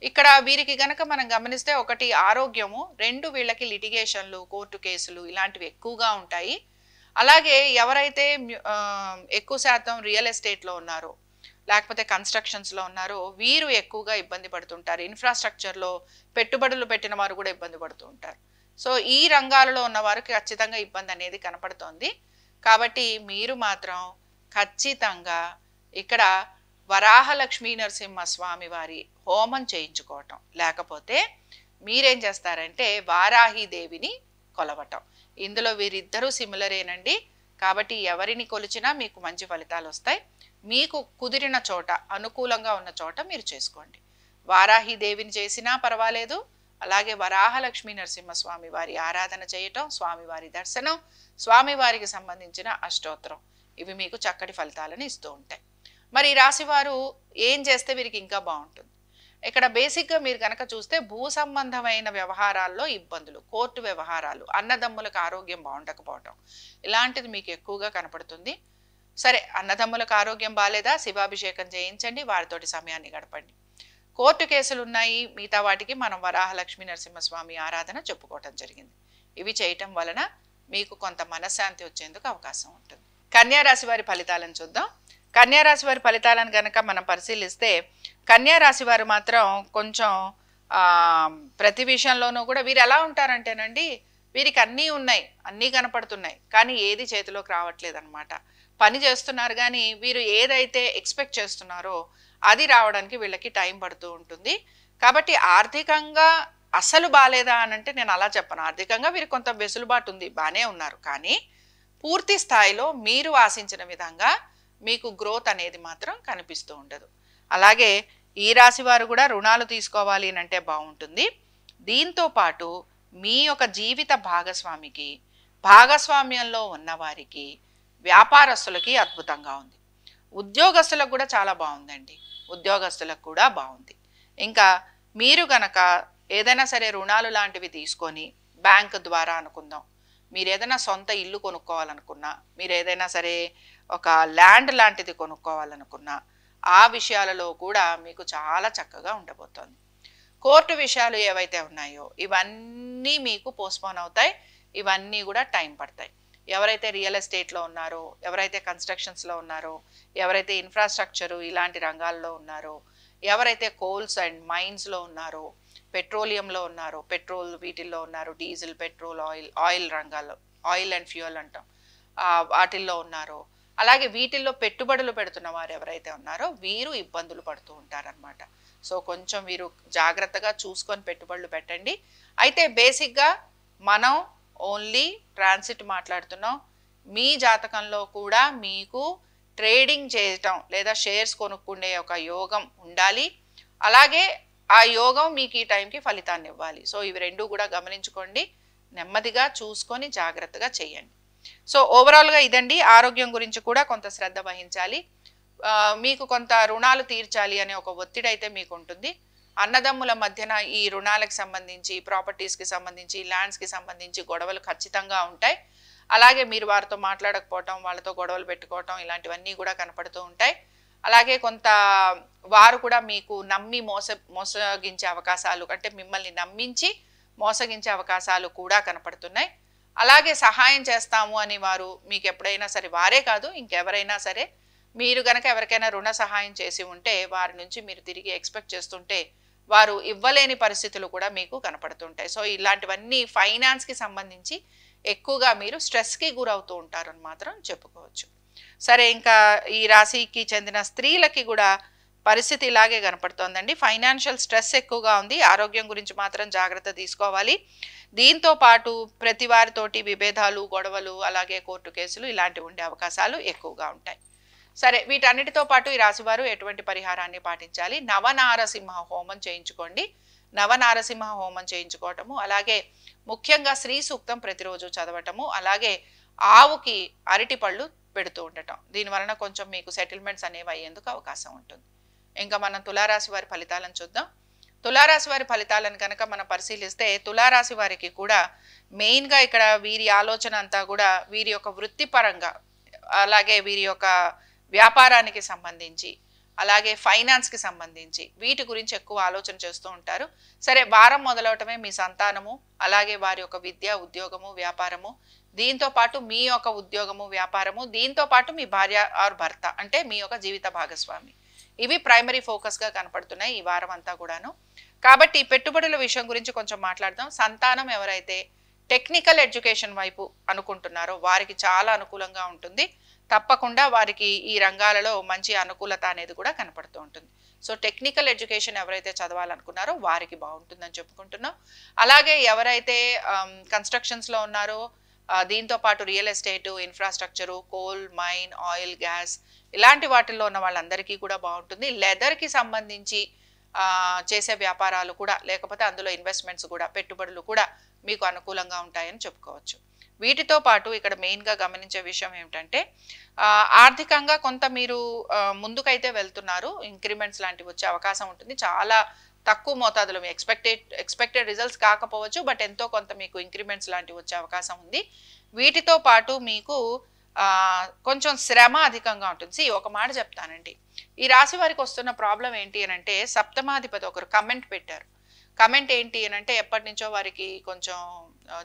ఇక్కడ వీరికి గనక మనం గమనిస్తే, ఒకటి ఆరోగ్యము, రెండు వీళ్ళకి లిటిగేషన్లు, కోర్టు కేసులు ఇలాంటివి ఎక్కువగా ఉంటాయి. అలాగే ఎవరైతే ఎక్కువ శాతం రియల్ ఎస్టేట్లో ఉన్నారో లేకపోతే కన్స్ట్రక్షన్స్లో ఉన్నారో వీరు ఎక్కువగా ఇబ్బంది పడుతుంటారు. ఇన్ఫ్రాస్ట్రక్చర్లో పెట్టుబడులు పెట్టిన వారు కూడా ఇబ్బంది పడుతూ ఉంటారు. సో ఈ రంగాలలో ఉన్న వారికి ఖచ్చితంగా ఇబ్బంది అనేది కనపడుతోంది. కాబట్టి మీరు మాత్రం ఖచ్చితంగా ఇక్కడ వరాహలక్ష్మీ నరసింహస్వామి వారి హోమం చేయించుకోవటం, లేకపోతే మీరేం చేస్తారంటే వారాహీదేవిని కొలవటం. ఇందులో వీరిద్దరూ సిమిలరేనండి. కాబట్టి ఎవరిని కొలిచినా మీకు మంచి ఫలితాలు వస్తాయి. మీకు కుదిరిన చోట, అనుకూలంగా ఉన్న చోట మీరు చేసుకోండి. వారాహీదేవిని చేసినా పర్వాలేదు. అలాగే వరాహలక్ష్మీ నరసింహస్వామి వారి ఆరాధన చేయటం, స్వామివారి దర్శనం, స్వామివారికి సంబంధించిన అష్టోత్తరం, ఇవి మీకు చక్కటి ఫలితాలను ఇస్తూ ఉంటాయి. మరి ఈ రాశివారు ఏం చేస్తే వీరికి ఇంకా బాగుంటుంది? ఇక్కడ బేసిక్గా మీరు కనుక చూస్తే భూ సంబంధమైన వ్యవహారాల్లో ఇబ్బందులు, కోర్టు వ్యవహారాలు, అన్నదమ్ములకు ఆరోగ్యం బాగుండకపోవటం, ఇలాంటిది మీకు ఎక్కువగా కనపడుతుంది. సరే, అన్నదమ్ములకు ఆరోగ్యం బాగాలేదా, శివాభిషేకం చేయించండి, వారితోటి సమయాన్ని గడపండి. కోర్టు కేసులు ఉన్నాయి, మిగతా వాటికి మనం వరాహలక్ష్మీ నరసింహస్వామి ఆరాధన చెప్పుకోవటం జరిగింది. ఇవి చేయటం వలన మీకు కొంత మనశ్శాంతి వచ్చేందుకు అవకాశం ఉంటుంది. కన్యారాశి వారి ఫలితాలను చూద్దాం. కన్యారాశి వారి ఫలితాలను కనుక మనం పరిశీలిస్తే, కన్యారాశి వారు మాత్రం కొంచెం ప్రతి విషయంలోనూ కూడా వీరు ఎలా ఉంటారంటేనండి, వీరికి అన్నీ ఉన్నాయి, అన్నీ కనపడుతున్నాయి, కానీ ఏది చేతిలోకి రావట్లేదు అనమాట. పని చేస్తున్నారు కానీ వీరు ఏదైతే ఎక్స్పెక్ట్ చేస్తున్నారో అది రావడానికి వీళ్ళకి టైం పడుతూ ఉంటుంది. కాబట్టి ఆర్థికంగా అసలు బాలేదా అని అంటే నేను అలా చెప్పను. ఆర్థికంగా వీరికి కొంత వెసులుబాటు ఉంది, బానే ఉన్నారు. కానీ పూర్తి స్థాయిలో మీరు ఆశించిన విధంగా మీకు గ్రోత్ అనేది మాత్రం కనిపిస్తూ ఉండదు. అలాగే ఈ రాశి వారు కూడా రుణాలు తీసుకోవాలి అని అంటే బాగుంటుంది. దీంతో పాటు మీ యొక్క జీవిత భాగస్వామికి, భాగస్వామ్యంలో ఉన్నవారికి, వ్యాపారస్తులకి అద్భుతంగా ఉంది. ఉద్యోగస్తులకు కూడా చాలా బాగుందండి. ఉద్యోగస్తులకు కూడా బాగుంది. ఇంకా మీరు గనక ఏదైనా సరే రుణాలు లాంటివి తీసుకొని బ్యాంకు ద్వారా అనుకుందాం, మీరు ఏదైనా సొంత ఇల్లు కొనుక్కోవాలనుకున్నా, మీరు ఏదైనా సరే ఒక ల్యాండ్ లాంటిది కొనుక్కోవాలనుకున్నా, ఆ విషయాలలో కూడా మీకు చాలా చక్కగా ఉండబోతోంది. కోర్టు విషయాలు ఏవైతే ఉన్నాయో ఇవన్నీ మీకు పోస్ట్పోన్ అవుతాయి. ఇవన్నీ కూడా టైం పడతాయి. ఎవరైతే రియల్ ఎస్టేట్లో ఉన్నారో, ఎవరైతే కన్స్ట్రక్షన్స్లో ఉన్నారో, ఎవరైతే ఇన్ఫ్రాస్ట్రక్చరు ఇలాంటి రంగాల్లో ఉన్నారో, ఎవరైతే కోల్స్ అండ్ మైన్స్లో ఉన్నారో, పెట్రోలియంలో ఉన్నారో, పెట్రోల్ వీటిల్లో ఉన్నారు, డీజిల్, పెట్రోల్, ఆయిల్ రంగాల్లో, ఆయిల్ అండ్ ఫ్యూయల్ అంటాం, వాటిల్లో ఉన్నారో, అలాగే వీటిల్లో పెట్టుబడులు పెడుతున్న వారు ఎవరైతే ఉన్నారో వీరు ఇబ్బందులు పడుతూ ఉంటారనమాట. సో కొంచెం వీరు జాగ్రత్తగా చూసుకొని పెట్టుబడులు పెట్టండి. అయితే బేసిక్గా మనం ఓన్లీ ట్రాన్సిట్ మాట్లాడుతున్నాం. మీ జాతకంలో కూడా మీకు ట్రేడింగ్ చేయటం లేదా షేర్స్ కొనుక్కునే ఒక యోగం ఉండాలి. అలాగే ఆ యోగం మీకు ఈ టైంకి ఫలితాన్ని ఇవ్వాలి. సో ఇవి రెండు కూడా గమనించుకోండి. నెమ్మదిగా చూసుకొని జాగ్రత్తగా చేయండి. సో ఓవరాల్గా ఇదండి. ఆరోగ్యం గురించి కూడా కొంత శ్రద్ధ వహించాలి. మీకు కొంత రుణాలు తీర్చాలి అనే ఒక ఒత్తిడి అయితే మీకు ఉంటుంది. అన్నదమ్ముల మధ్యన ఈ రుణాలకు సంబంధించి, ప్రాపర్టీస్కి సంబంధించి, ల్యాండ్స్కి సంబంధించి గొడవలు ఖచ్చితంగా ఉంటాయి. అలాగే మీరు వారితో మాట్లాడకపోవటం, వాళ్ళతో గొడవలు పెట్టుకోవటం ఇలాంటివన్నీ కూడా కనపడుతూ ఉంటాయి. అలాగే కొంత వారు కూడా మీకు నమ్మి మోసగించే అవకాశాలు, అంటే మిమ్మల్ని నమ్మించి మోసగించే అవకాశాలు కూడా కనపడుతున్నాయి. అలాగే సహాయం చేస్తాము అని వారు మీకు ఎప్పుడైనా సరే, వారే కాదు ఇంకెవరైనా సరే, మీరు గనక ఎవరికైనా రుణ సహాయం చేసి ఉంటే వారి నుంచి మీరు తిరిగి ఎక్స్పెక్ట్ చేస్తుంటే వారు ఇవ్వలేని పరిస్థితులు కూడా మీకు కనపడుతుంటాయి. సో ఇలాంటివన్నీ ఫైనాన్స్కి సంబంధించి ఎక్కువగా మీరు స్ట్రెస్కి గురవుతూ ఉంటారని మాత్రం చెప్పుకోవచ్చు. సరే, ఇంకా ఈ రాశికి చెందిన స్త్రీలకి కూడా పరిస్థితి ఇలాగే కనపడుతోందండి. ఫైనాన్షియల్ స్ట్రెస్ ఎక్కువగా ఉంది. ఆరోగ్యం గురించి మాత్రం జాగ్రత్త తీసుకోవాలి. దీంతో పాటు ప్రతి వారితోటి విభేదాలు, గొడవలు, అలాగే కోర్టు కేసులు ఇలాంటివి ఉండే అవకాశాలు ఎక్కువగా ఉంటాయి. సరే, వీటన్నిటితో పాటు ఈ రాశివారు ఎటువంటి పరిహారాన్ని పాటించాలి? నవనారసింహ హోమం చేయించుకోండి. నవనారసింహ హోమం చేయించుకోవటము, అలాగే ముఖ్యంగా శ్రీ సూక్తం ప్రతిరోజు చదవటము, అలాగే ఆవుకి అరటి పళ్ళు పెడుతూ ఉండటం. దీనివలన కొంచెం మీకు సెటిల్మెంట్స్ అనేవి అయ్యేందుకు అవకాశం ఉంటుంది. ఇంకా మనం తులారాశి వారి ఫలితాలను చూద్దాం. తులారాశి వారి ఫలితాలను కనుక మనం పరిశీలిస్తే, తులారాశి వారికి కూడా మెయిన్గా ఇక్కడ వీరి ఆలోచన అంతా కూడా వీరి యొక్క వృత్తిపరంగా, అలాగే వీరి యొక్క వ్యాపారానికి సంబంధించి, అలాగే ఫైనాన్స్కి సంబంధించి వీటి గురించి ఎక్కువ ఆలోచన చేస్తూ ఉంటారు. సరే, వారం మొదలవటమే మీ సంతానము, అలాగే వారి యొక్క విద్య, ఉద్యోగము, వ్యాపారము, దీంతో పాటు మీ యొక్క ఉద్యోగము, వ్యాపారము, దీంతో పాటు మీ భార్య ఆర్ భర్త, అంటే మీ యొక్క జీవిత భాగస్వామి, ఇవి ప్రైమరీ ఫోకస్గా కనపడుతున్నాయి ఈ వారం అంతా కూడాను. కాబట్టి పెట్టుబడుల విషయం గురించి కొంచెం మాట్లాడదాం. సంతానం ఎవరైతే టెక్నికల్ ఎడ్యుకేషన్ వైపు అనుకుంటున్నారో వారికి చాలా అనుకూలంగా ఉంటుంది. తప్పకుండా వారికి ఈ రంగాలలో మంచి అనుకూలత అనేది కూడా కనపడుతూ ఉంటుంది. సో టెక్నికల్ ఎడ్యుకేషన్ ఎవరైతే చదవాలనుకున్నారో వారికి బాగుంటుందని చెప్పుకుంటున్నాం. అలాగే ఎవరైతే కన్స్ట్రక్షన్స్లో ఉన్నారో, దీంతో పాటు real estate, infrastructure, coal, mine, oil, gas ఇలాంటి వాటిల్లో ఉన్న వాళ్ళందరికీ కూడా బాగుంటుంది. లెదర్కి సంబంధించి చేసే వ్యాపారాలు కూడా, లేకపోతే అందులో ఇన్వెస్ట్మెంట్స్ కూడా, పెట్టుబడులు కూడా మీకు అనుకూలంగా ఉంటాయని చెప్పుకోవచ్చు. వీటితో పాటు ఇక్కడ మెయిన్గా గమనించే విషయం ఏమిటంటే, ఆర్థికంగా కొంత మీరు ముందుకైతే వెళ్తున్నారు. ఇంక్రిమెంట్స్ లాంటివి వచ్చే అవకాశం ఉంటుంది. చాలా తక్కువ మోతాదులో మీ ఎక్స్పెక్టెడ్ రిజల్ట్స్ కాకపోవచ్చు, బట్ ఎంతో కొంత మీకు ఇంక్రిమెంట్స్ లాంటివి వచ్చే అవకాశం ఉంది. వీటితో పాటు మీకు కొంచెం శ్రమ అధికంగా ఉంటుంది. ఒక మాట చెప్తానండి, ఈ రాశి వారికి వస్తున్న ప్రాబ్లం ఏంటి అని అంటే, సప్తమాధిపతి ఒకరు కమెంట్ పెట్టారు. కమెంట్ ఏంటి అని అంటే, ఎప్పటి నుంచో వారికి కొంచెం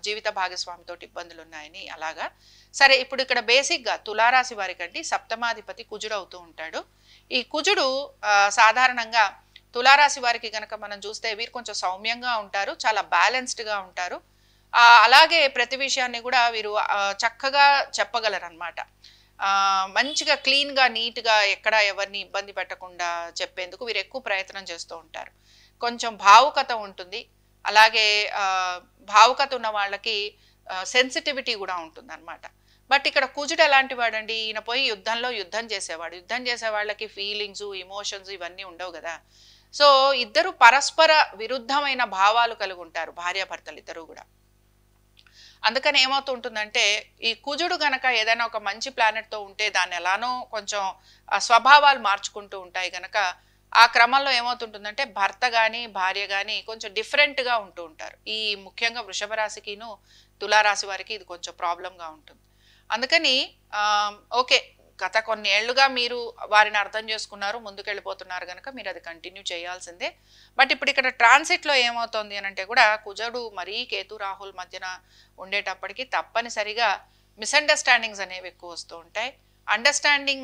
జీవిత భాగస్వామితో ఇబ్బందులు ఉన్నాయని. అలాగా సరే, ఇప్పుడు ఇక్కడ బేసిక్గా తులారాశి వారికి అంటే సప్తమాధిపతి కుజుడు అవుతూ ఉంటాడు. ఈ కుజుడు సాధారణంగా తులారాశి వారికి కనుక మనం చూస్తే వీరు కొంచెం సౌమ్యంగా ఉంటారు, చాలా బ్యాలెన్స్డ్గా ఉంటారు. అలాగే ప్రతి విషయాన్ని కూడా వీరు చక్కగా చెప్పగలరు అనమాట. మంచిగా క్లీన్గా, నీట్గా, ఎక్కడ ఎవరిని ఇబ్బంది పెట్టకుండా చెప్పేందుకు వీరు ఎక్కువ ప్రయత్నం చేస్తూ ఉంటారు. కొంచెం భావుకత ఉంటుంది. అలాగే భావుకత ఉన్న వాళ్ళకి సెన్సిటివిటీ కూడా ఉంటుందన్నమాట. బట్ ఇక్కడ కుజుడు ఎలాంటి వాడండి, ఈయన పోయి యుద్ధం చేసేవాడు. యుద్ధం చేసే వాళ్ళకి ఫీలింగ్స్, ఎమోషన్స్ ఇవన్నీ ఉండవు కదా. సో ఇద్దరు పరస్పర విరుద్ధమైన భావాలు కలిగి ఉంటారు భార్యాభర్తలు ఇద్దరు కూడా. అందుకని ఏమవుతుంటుందంటే ఈ కుజుడు గనక ఏదైనా ఒక మంచి ప్లానెట్ తో ఉంటే దాన్ని ఎలానో కొంచెం స్వభావాలు మార్చుకుంటూ ఉంటాయి గనక ఆ క్రమంలో ఏమవుతుంటుందంటే భర్త గాని భార్య గాని కొంచెం డిఫరెంట్ గా ఉంటూ ఉంటారు. ఈ ముఖ్యంగా వృషభ రాశికిను తులారాశి వారికి ఇది కొంచెం ప్రాబ్లంగా ఉంటుంది. అందుకని ఓకే, గత కొన్ని ఏళ్లుగా మీరు వారిని అర్థం చేసుకున్నారు, ముందుకెళ్ళిపోతున్నారు కనుక మీరు అది కంటిన్యూ చేయాల్సిందే. బట్ ఇప్పుడు ఇక్కడ ట్రాన్సిట్లో ఏమవుతుంది అని అంటే కూడా కుజుడు మరీ కేతు రాహుల్ మధ్యన ఉండేటప్పటికి తప్పనిసరిగా మిస్అండర్స్టాండింగ్స్ అనేవి ఎక్కువ వస్తూ ఉంటాయి.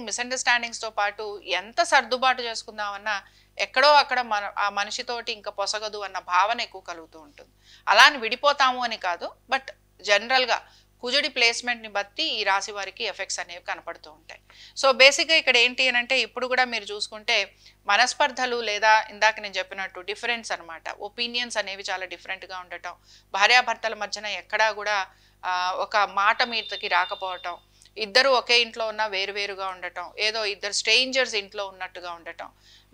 మిస్అండర్స్టాండింగ్స్తో పాటు ఎంత సర్దుబాటు చేసుకుందామన్నా ఎక్కడో అక్కడ ఆ మనిషితోటి ఇంకా పొసగదు అన్న భావన ఎక్కువ కలుగుతూ ఉంటుంది. అలా అని విడిపోతాము అని కాదు, బట్ జనరల్గా కుజుడి ప్లేస్మెంట్ని బట్టి ఈ రాశి వారికి ఎఫెక్ట్స్ అనేవి కనపడుతూ ఉంటాయి. సో బేసిక్గా ఇక్కడ ఏంటి అని అంటే ఇప్పుడు కూడా మీరు చూసుకుంటే మనస్పర్ధలు లేదా ఇందాక నేను చెప్పినట్టు డిఫరెన్స్ అనమాట, ఒపీనియన్స్ అనేవి చాలా డిఫరెంట్గా ఉండటం, భార్యాభర్తల మధ్యన ఎక్కడా కూడా ఒక మాట మీదకి రాకపోవటం, ఇద్దరు ఒకే ఇంట్లో ఉన్న వేరువేరుగా ఉండటం, ఏదో ఇద్దరు స్ట్రేంజర్స్ ఇంట్లో ఉన్నట్టుగా ఉండటం,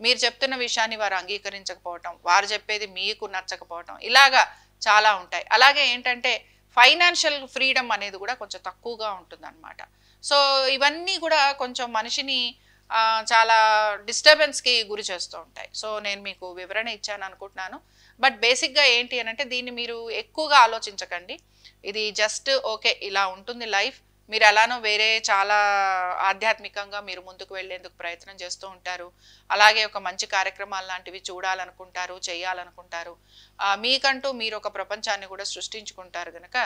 మీరు చెప్తున్న విషయాన్ని వారు అంగీకరించకపోవటం, వారు చెప్పేది మీకు నచ్చకపోవటం, ఇలాగా చాలా ఉంటాయి. అలాగే ఏంటంటే ఫైనాన్షియల్ ఫ్రీడమ్ అనేది కూడా కొంచెం తక్కువగా ఉంటుంది అనమాట. సో ఇవన్నీ కూడా కొంచెం మనిషిని చాలా డిస్టర్బెన్స్కి గురి చేస్తూ ఉంటాయి. సో నేను మీకు వివరణ ఇచ్చాను అనుకుంటున్నాను. బట్ బేసిక్గా ఏంటి అని అంటే దీన్ని మీరు ఎక్కువగా ఆలోచించకండి. ఇది జస్ట్ ఓకే ఇలా ఉంటుంది లైఫ్, మీరు ఎలానో వేరే చాలా ఆధ్యాత్మికంగా మీరు ముందుకు వెళ్ళేందుకు ప్రయత్నం చేస్తూ ఉంటారు. అలాగే ఒక మంచి కార్యక్రమాలు లాంటివి చూడాలనుకుంటారు, చేయాలనుకుంటారు. మీకంటూ మీరు ఒక ప్రపంచాన్ని కూడా సృష్టించుకుంటారు కనుక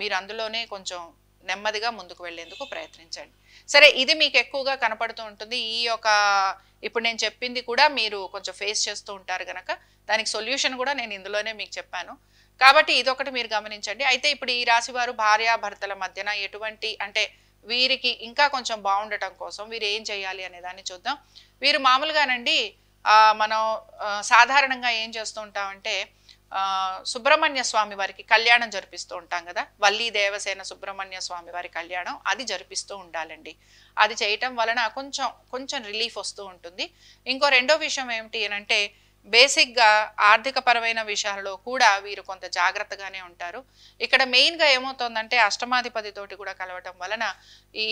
మీరు అందులోనే కొంచెం నెమ్మదిగా ముందుకు వెళ్ళేందుకు ప్రయత్నించండి. సరే, ఇది మీకు ఎక్కువగా కనపడుతూ ఉంటుంది. ఈ యొక్క ఇప్పుడు నేను చెప్పింది కూడా మీరు కొంచెం ఫేస్ చేస్తూ ఉంటారు కనుక దానికి సొల్యూషన్ కూడా నేను ఇందులోనే మీకు చెప్పాను. కాబట్టి ఇదొకటి మీరు గమనించండి. అయితే ఇప్పుడు ఈ రాశి వారు భార్యాభర్తల మధ్యన ఎటువంటి అంటే వీరికి ఇంకా కొంచెం బాగుండటం కోసం వీరు ఏం చేయాలి అనే దాన్ని చూద్దాం. వీరు మామూలుగానండి మనం సాధారణంగా ఏం చేస్తూ ఉంటామంటే సుబ్రహ్మణ్య స్వామి వారికి కళ్యాణం జరిపిస్తూ ఉంటాం కదా, వల్లి దేవసేన సుబ్రహ్మణ్య స్వామి వారి కళ్యాణం అది జరిపిస్తూ ఉండాలండి. అది చేయటం వలన కొంచెం రిలీఫ్ వస్తూ ఉంటుంది. ఇంకో రెండో విషయం ఏమిటి అంటే బేసిక్గా ఆర్థిక పరమైన విషయాల్లో కూడా వీరు కొంత జాగ్రత్తగానే ఉంటారు. ఇక్కడ మెయిన్గా ఏమవుతుందంటే అష్టమాధిపతితోటి కూడా కలవటం వలన ఈ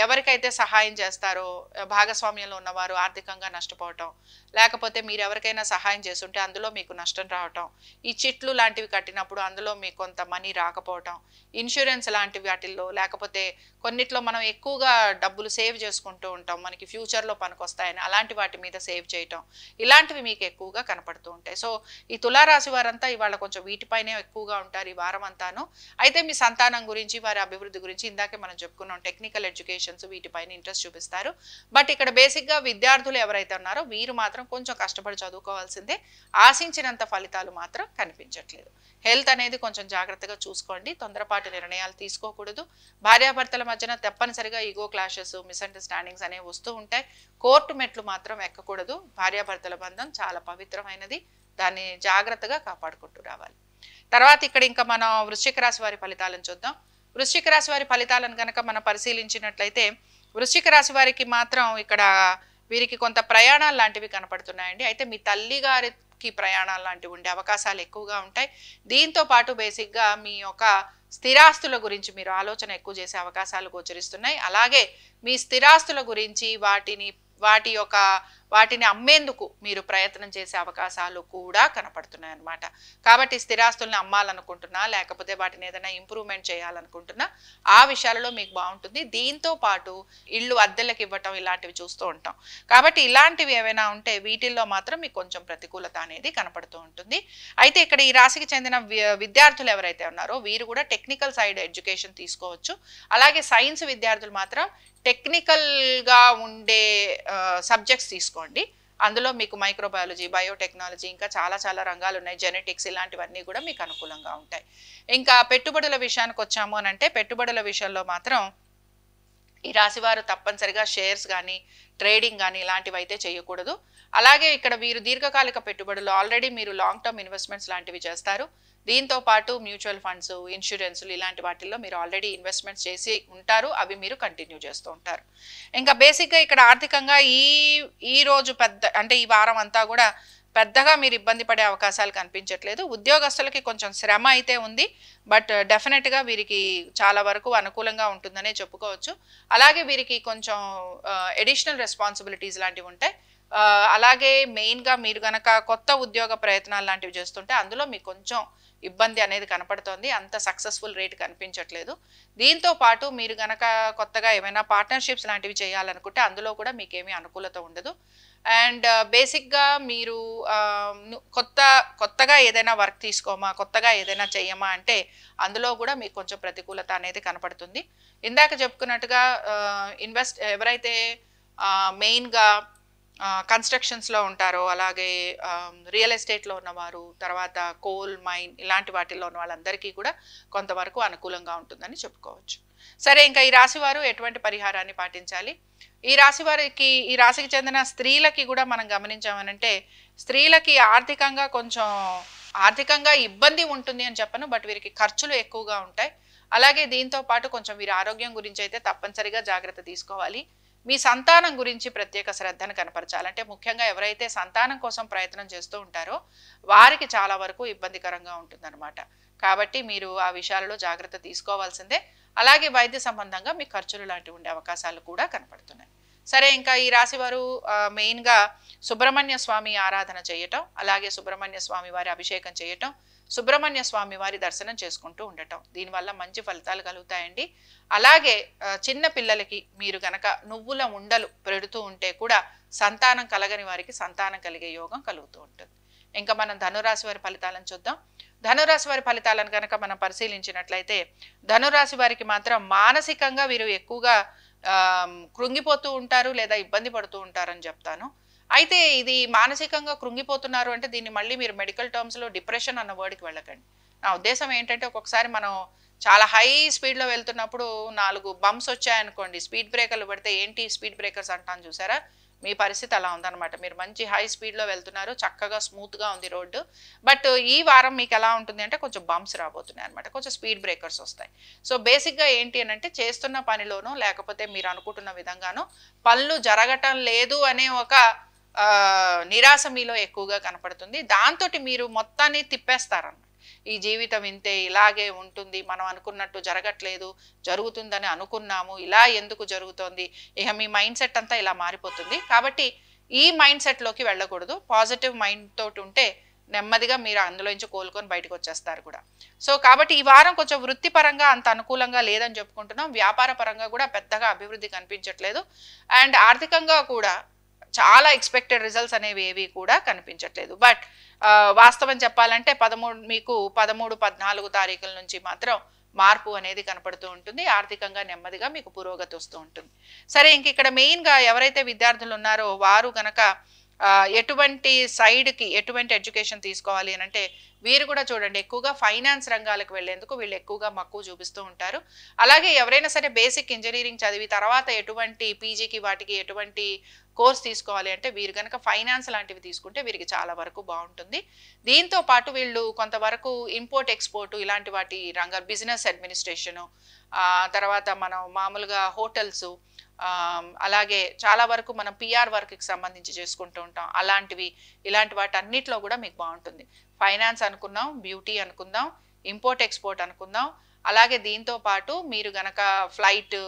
ఎవరికైతే సహాయం చేస్తారో భాగస్వామ్యంలో ఉన్నవారు ఆర్థికంగా నష్టపోవటం, లేకపోతే మీరు ఎవరికైనా సహాయం చేస్తుంటే అందులో మీకు నష్టం రావటం, ఈ చిట్లు లాంటివి కట్టినప్పుడు అందులో మీకు కొంత మనీ రాకపోవటం, ఇన్సూరెన్స్ లాంటి వాటిల్లో లేకపోతే కొన్నిట్లో మనం ఎక్కువగా డబ్బులు సేవ్ చేసుకుంటూ ఉంటాం మనకి ఫ్యూచర్లో పనికొస్తాయని, అలాంటి వాటి మీద సేవ్ చేయటం, ఇలాంటివి మీకు ఎక్కువగా కనపడుతూ ఉంటాయి. సో ఈ తులారాశి వారంతా ఇవాళ కొంచెం వీటిపైనే ఎక్కువగా ఉంటారు ఈ వారం అంతాను. అయితే మీ సంతానం గురించి వారి అభివృద్ధి గురించి ఇందాకే మనం చెప్పుకున్నాం, టెక్నికల్ ఎడ్యుకేషన్స్ వీటిపైన ఇంట్రెస్ట్ చూపిస్తారు. బట్ ఇక్కడ బేసిక్గా విద్యార్థులు ఎవరైతే ఉన్నారో వీరు మాత్రం కొంచెం కష్టపడి చదువుకోవాల్సిందే, ఆశించినంత ఫలితాలు మాత్రం కనిపించట్లేదు. హెల్త్ అనేది కొంచెం జాగ్రత్తగా చూసుకోండి, తొందరపాటు నిర్ణయాలు తీసుకోకూడదు. భార్యాభర్తల మధ్యన తప్పనిసరిగా ఈగో క్లాషెస్, మిస్అండర్స్టాండింగ్స్ అనేవి వస్తూ ఉంటాయి. కోర్టు మెట్లు మాత్రం ఎక్కకూడదు. భార్యాభర్తల బంధం చాలా పవిత్రమైనది, దాన్ని జాగ్రత్తగా కాపాడుకుంటూ రావాలి. తర్వాత ఇక్కడ ఇంకా మనం వృశ్చిక రాశి వారి ఫలితాలను చూద్దాం. వృశ్చిక రాశి వారి ఫలితాలను కనుక మనం పరిశీలించినట్లయితే వృశ్చిక రాశి వారికి మాత్రం ఇక్కడ వీరికి కొంత ప్రయాణాలు లాంటివి కనపడుతున్నాయండి. అయితే మీ తల్లి గారికి ప్రయాణాలు లాంటివి ఉండే అవకాశాలు ఎక్కువగా ఉంటాయి. దీంతో పాటు బేసిక్గా మీ యొక్క స్థిరాస్తుల గురించి మీరు ఆలోచన ఎక్కువ చేసే అవకాశాలు గోచరిస్తున్నాయి. అలాగే మీ స్థిరాస్తుల గురించి వాటిని అమ్మేందుకు మీరు ప్రయత్నం చేసే అవకాశాలు కూడా కనపడుతున్నాయి అన్నమాట. కాబట్టి స్థిరాస్తుల్ని అమ్మాలనుకుంటున్నా లేకపోతే వాటిని ఏదైనా ఇంప్రూవ్మెంట్ చేయాలనుకుంటున్నా ఆ విషయాలలో మీకు బాగుంటుంది. దీంతో పాటు ఇళ్ళు అద్దెలకు ఇవ్వటం ఇలాంటివి చూస్తూ ఉంటాం. కాబట్టి ఇలాంటివి ఏవైనా ఉంటే వీటిల్లో మాత్రం మీకు కొంచెం ప్రతికూలత అనేది కనపడుతూ ఉంటుంది. అయితే ఇక్కడ ఈ రాశికి చెందిన విద్యార్థులు ఎవరైతే ఉన్నారో వీరు కూడా టెక్నికల్ సైడ్ ఎడ్యుకేషన్ తీసుకోవచ్చు. అలాగే సైన్స్ విద్యార్థులు మాత్రం టెక్నికల్గా ఉండే సబ్జెక్ట్స్ తీసుకోండి. అందులో మీకు మైక్రోబయాలజీ, బయోటెక్నాలజీ ఇంకా చాలా రంగాలు ఉన్నాయి, జెనెటిక్స్ ఇలాంటివన్నీ కూడా మీకు అనుకూలంగా ఉంటాయి. ఇంకా పెట్టుబడుల విషయానికి వచ్చాము అని అంటే పెట్టుబడుల విషయంలో మాత్రం ఈ రాశి వారు తప్పనిసరిగా షేర్స్ కానీ ట్రేడింగ్ కానీ ఇలాంటివి అయితే చేయకూడదు. అలాగే ఇక్కడ వీరు దీర్ఘకాలిక పెట్టుబడులు ఆల్రెడీ మీరు లాంగ్ టర్మ్ ఇన్వెస్ట్మెంట్స్ లాంటివి చేస్తారు. దీంతో పాటు మ్యూచువల్ ఫండ్స్, ఇన్సూరెన్స్లు ఇలాంటి వాటిల్లో మీరు ఆల్రెడీ ఇన్వెస్ట్మెంట్స్ చేసి ఉంటారు. అవి మీరు కంటిన్యూ చేస్తూ ఉంటారు. ఇంకా బేసిక్గా ఇక్కడ ఆర్థికంగా ఈ రోజు అంటే ఈ వారం అంతా కూడా పెద్దగా మీరు ఇబ్బంది పడే అవకాశాలు కనిపించట్లేదు. ఉద్యోగస్తులకి కొంచెం శ్రమ అయితే ఉంది, బట్ డెఫినెట్గా వీరికి చాలా వరకు అనుకూలంగా ఉంటుందనే చెప్పుకోవచ్చు. అలాగే వీరికి కొంచెం ఎడిషనల్ రెస్పాన్సిబిలిటీస్ లాంటివి ఉంటాయి. అలాగే మెయిన్గా మీరు గనక కొత్త ఉద్యోగ ప్రయత్నాలు లాంటివి చేస్తుంటే అందులో మీకు కొంచెం ఇబ్బంది అనేది కనపడుతోంది. అంత సక్సెస్ఫుల్ రేట్ కనిపించట్లేదు. దీంతో పాటు మీరు గనక కొత్తగా ఏమైనా పార్ట్నర్షిప్స్ లాంటివి చేయాలనుకుంటే అందులో కూడా మీకేమీ అనుకూలత ఉండదు. అండ్ బేసిక్గా మీరు కొత్తగా ఏదైనా వర్క్ తీసుకోమా, కొత్తగా ఏదైనా చెయ్యమా అంటే అందులో కూడా మీకు కొంచెం ప్రతికూలత అనేది కనపడుతుంది. ఇందాక చెప్పుకున్నట్టుగా ఎవరైతే మెయిన్గా కన్స్ట్రక్షన్స్లో ఉంటారో, అలాగే రియల్ ఎస్టేట్లో ఉన్నవారు, తర్వాత కోల్ మైన్ ఇలాంటి వాటిల్లో ఉన్న వాళ్ళందరికీ కూడా కొంతవరకు అనుకూలంగా ఉంటుందని చెప్పుకోవచ్చు. సరే, ఇంకా ఈ రాశి వారు ఎటువంటి పరిహారాన్ని పాటించాలి? ఈ రాశికి చెందిన స్త్రీలకి కూడా మనం గమనించామనంటే స్త్రీలకి ఆర్థికంగా ఇబ్బంది ఉంటుంది అని చెప్పను, బట్ వీరికి ఖర్చులు ఎక్కువగా ఉంటాయి. అలాగే దీంతో పాటు కొంచెం వీరి ఆరోగ్యం గురించి అయితే తప్పనిసరిగా జాగ్రత్త తీసుకోవాలి. మీ సంతానం గురించి ప్రత్యేక శ్రద్ధను కనపరచాలి. అంటే ముఖ్యంగా ఎవరైతే సంతానం కోసం ప్రయత్నం చేస్తూ ఉంటారో వారికి చాలా వరకు ఇబ్బందికరంగా ఉంటుందన్నమాట. కాబట్టి మీరు ఆ విషయాలలో జాగ్రత్త తీసుకోవాల్సిందే. అలాగే వైద్య సంబంధంగా మీ ఖర్చులు లాంటివి ఉండే అవకాశాలు కూడా కనపడుతున్నాయి. సరే, ఇంకా ఈ రాశి వారు మెయిన్గా సుబ్రహ్మణ్య స్వామి ఆరాధన చేయటం, అలాగే సుబ్రహ్మణ్య స్వామి వారి అభిషేకం చేయటం, సుబ్రహ్మణ్య స్వామి వారి దర్శనం చేసుకుంటూ ఉండటం, దీనివల్ల మంచి ఫలితాలు కలుగుతాయండి. అలాగే చిన్న పిల్లలకి మీరు గనక నువ్వుల ఉండలు పెడుతూ ఉంటే కూడా సంతానం కలగని వారికి సంతానం కలిగే యోగం కలుగుతూ ఉంటుంది. ఇంకా మనం ధనురాశి వారి ఫలితాలను చూద్దాం. ధనురాశి వారి ఫలితాలను కనుక మనం పరిశీలించినట్లయితే ధనురాశి వారికి మాత్రం మానసికంగా వీరు ఎక్కువగా కృంగిపోతూ ఉంటారు లేదా ఇబ్బంది పడుతూ ఉంటారని చెప్తాను. అయితే ఇది మానసికంగా కృంగిపోతున్నారు అంటే దీన్ని మళ్ళీ మీరు మెడికల్ టర్మ్స్లో డిప్రెషన్ అన్న వర్డ్కి వెళ్ళకండి. నా ఉద్దేశం ఏంటంటే ఒక్కొక్కసారి మనం చాలా హై స్పీడ్లో వెళ్తున్నప్పుడు 4 బంప్స్ వచ్చాయనుకోండి, స్పీడ్ బ్రేకర్లు పడితే ఏంటి స్పీడ్ బ్రేకర్స్ అంటాను చూసారా, మీ పరిస్థితి అలా ఉందన్నమాట. మీరు మంచి హై స్పీడ్లో వెళ్తున్నారు, చక్కగా స్మూత్గా ఉంది రోడ్డు, బట్ ఈ వారం మీకు ఎలా ఉంటుంది అంటే కొంచెం బంప్స్ రాబోతున్నాయి అనమాట, కొంచెం స్పీడ్ బ్రేకర్స్ వస్తాయి. సో బేసిక్గా ఏంటి అని అంటే చేస్తున్న పనిలోనో లేకపోతే మీరు అనుకుంటున్న విధంగానో పనులు జరగటం లేదు అనే ఒక నిరాశ మీలో ఎక్కువగా కనపడుతుంది. దాంతో మీరు మొత్తాన్ని తిప్పేస్తారన్నమాట. ఈ జీవితం ఇంతే, ఇలాగే ఉంటుంది, మనం అనుకున్నట్టు జరగట్లేదు, జరుగుతుందని అనుకున్నాము, ఇలా ఎందుకు జరుగుతోంది, ఇక మీ మైండ్ సెట్ అంతా ఇలా మారిపోతుంది. కాబట్టి ఈ మైండ్ సెట్లోకి వెళ్ళకూడదు. పాజిటివ్ మైండ్ తోటి ఉంటే నెమ్మదిగా మీరు అందులోంచి కోలుకొని బయటకు వచ్చేస్తారు కూడా. సో కాబట్టి ఈ వారం కొంచెం వృత్తిపరంగా అంత అనుకూలంగా లేదని చెప్పుకుంటున్నాం. వ్యాపార పరంగా కూడా పెద్దగా అభివృద్ధి కనిపించట్లేదు. అండ్ ఆర్థికంగా కూడా చాలా ఎక్స్పెక్టెడ్ రిజల్ట్స్ అనేవి ఏవి కూడా కనిపించట్లేదు. బట్ వాస్తవం చెప్పాలంటే మీకు 13, 14 తారీఖుల నుంచి మాత్రం మార్పు అనేది కనపడుతూ ఉంటుంది. ఆర్థికంగా నెమ్మదిగా మీకు పురోగతి వస్తూ ఉంటుంది. సరే, ఇంక ఇక్కడ మెయిన్గా ఎవరైతే విద్యార్థులు ఉన్నారో వారు గనక ఎటువంటి సైడ్కి ఎటువంటి ఎడ్యుకేషన్ తీసుకోవాలి అని అంటే వీరు కూడా చూడండి ఎక్కువగా ఫైనాన్స్ రంగాలకు వెళ్ళేందుకు వీళ్ళు ఎక్కువగా మక్కువ చూపిస్తూ ఉంటారు. అలాగే ఎవరైనా సరే బేసిక్ ఇంజనీరింగ్ చదివి తర్వాత ఎటువంటి పీజీకి వాటికి ఎటువంటి కోర్స్ తీసుకోవాలి అంటే వీరు కనుక ఫైనాన్స్ లాంటివి తీసుకుంటే వీరికి చాలా వరకు బాగుంటుంది. దీంతో పాటు వీళ్ళు కొంతవరకు ఇంపోర్ట్ ఎక్స్పోర్ట్ ఇలాంటి వాటి బిజినెస్ అడ్మినిస్ట్రేషను, తర్వాత మనం మామూలుగా హోటల్స్, అలాగే చాలా వరకు మనం పిఆర్ వర్క్కి సంబంధించి చేసుకుంటూ ఉంటాం, ఇలాంటి వాటి అన్నిట్లో కూడా మీకు బాగుంటుంది. ఫైనాన్స్ అనుకుందాం, బ్యూటీ అనుకుందాం, ఇంపోర్ట్ ఎక్స్పోర్ట్ అనుకుందాం, అలాగే దీంతో పాటు మీరు గనక ఫ్లైట్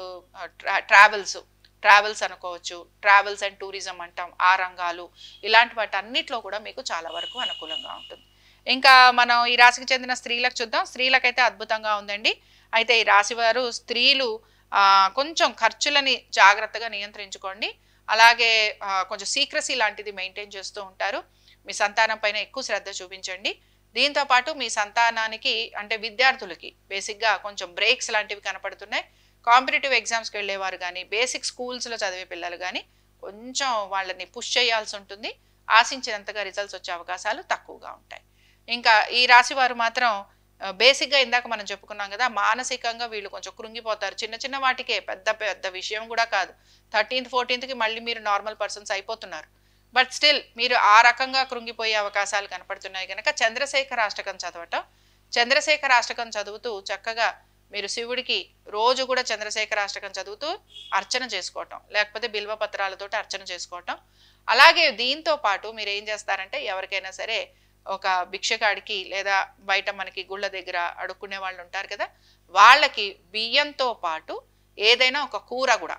ట్రావెల్స్ అనుకోవచ్చు, ట్రావెల్స్ అండ్ టూరిజం అంటాం, ఆ రంగాలు ఇలాంటి వాటి అన్నిట్లో కూడా మీకు చాలా వరకు అనుకూలంగా ఉంటుంది. ఇంకా మనం ఈ రాశికి చెందిన స్త్రీలకు చూద్దాం. స్త్రీలకైతే అద్భుతంగా ఉందండి. అయితే ఈ రాశి వారు స్త్రీలు కొంచెం ఖర్చులని జాగ్రత్తగా నియంత్రించుకోండి. అలాగే కొంచెం సీక్రసీ లాంటిది మెయింటైన్ చేస్తూ ఉంటారు. మీ సంతానం పైన ఎక్కువ శ్రద్ధ చూపించండి. దీంతో పాటు మీ సంతానానికి అంటే విద్యార్థులకి బేసిక్గా కొంచెం బ్రేక్స్ లాంటివి కనపడుతున్నాయి. కాంపిటేటివ్ ఎగ్జామ్స్కి వెళ్ళేవారు కానీ బేసిక్ స్కూల్స్లో చదివే పిల్లలు కానీ కొంచెం వాళ్ళని పుష్ చేయాల్సి ఉంటుంది. ఆశించినంతగా రిజల్ట్స్ వచ్చే అవకాశాలు తక్కువగా ఉంటాయి. ఇంకా ఈ రాశి వారు మాత్రం బేసిక్గా ఇందాక మనం చెప్పుకున్నాం కదా, మానసికంగా వీళ్ళు కొంచెం కృంగిపోతారు. చిన్న చిన్న వాటికే, పెద్ద పెద్ద విషయం కూడా కాదు. 13th 14th మళ్ళీ మీరు నార్మల్ పర్సన్స్ అయిపోతున్నారు. బట్ స్టిల్ మీరు ఆ రకంగా కృంగిపోయే అవకాశాలు కనపడుతున్నాయి కనుక చంద్రశేఖర అష్టకం చదవటం, చంద్రశేఖర అష్టకం చదువుతూ చక్కగా మీరు శివుడికి రోజు కూడా చంద్రశేఖర అష్టకం చదువుతూ అర్చన చేసుకోవటం, లేకపోతే బిల్వ పత్రాలతోటి అర్చన చేసుకోవటం. అలాగే దీంతో పాటు మీరు ఏం చేస్తారంటే, ఎవరికైనా సరే ఒక భిక్షగాడికి లేదా బయట మనకి గుళ్ళ దగ్గర అడుక్కునే వాళ్ళు ఉంటారు కదా, వాళ్ళకి బియ్యంతో పాటు ఏదైనా ఒక కూర కూడా,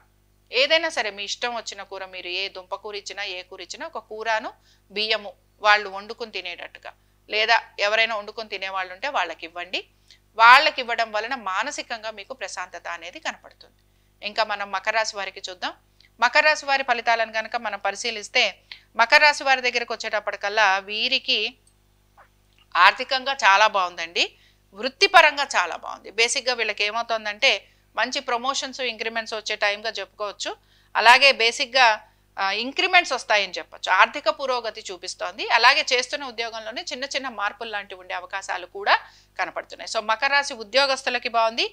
ఏదైనా సరే మీ ఇష్టం వచ్చిన కూర, మీరు ఏ దుంప కూర ఇచ్చినా ఏ కూర ఇచ్చినా ఒక కూరను బియ్యము వాళ్ళు వండుకుని తినేటట్టుగా, లేదా ఎవరైనా వండుకొని తినేవాళ్ళు ఉంటే వాళ్ళకి ఇవ్వండి. వాళ్ళకి ఇవ్వడం వలన మానసికంగా మీకు ప్రశాంతత అనేది కనపడుతుంది. ఇంకా మనం మకర రాశి వారికి చూద్దాం. మకర రాశి వారి ఫలితాలను కనుక మనం పరిశీలిస్తే, మకర రాశి వారి దగ్గరకు వచ్చేటప్పటికల్లా వీరికి ఆర్థికంగా చాలా బాగుందండి, వృత్తిపరంగా చాలా బాగుంది. బేసిక్గా వీళ్ళకి ఏమవుతుందంటే మంచి ప్రమోషన్స్ ఇంక్రిమెంట్స్ వచ్చే టైంగా చెప్పుకోవచ్చు. అలాగే బేసిక్గా ఇంక్రిమెంట్స్ వస్తాయని చెప్పచ్చు. ఆర్థిక పురోగతి చూపిస్తోంది. అలాగే చేస్తున్న ఉద్యోగంలోనే చిన్న చిన్న మార్పులు లాంటివి ఉండే అవకాశాలు కూడా కనపడుతున్నాయి. సో మకర రాశి ఉద్యోగస్తులకి బాగుంది,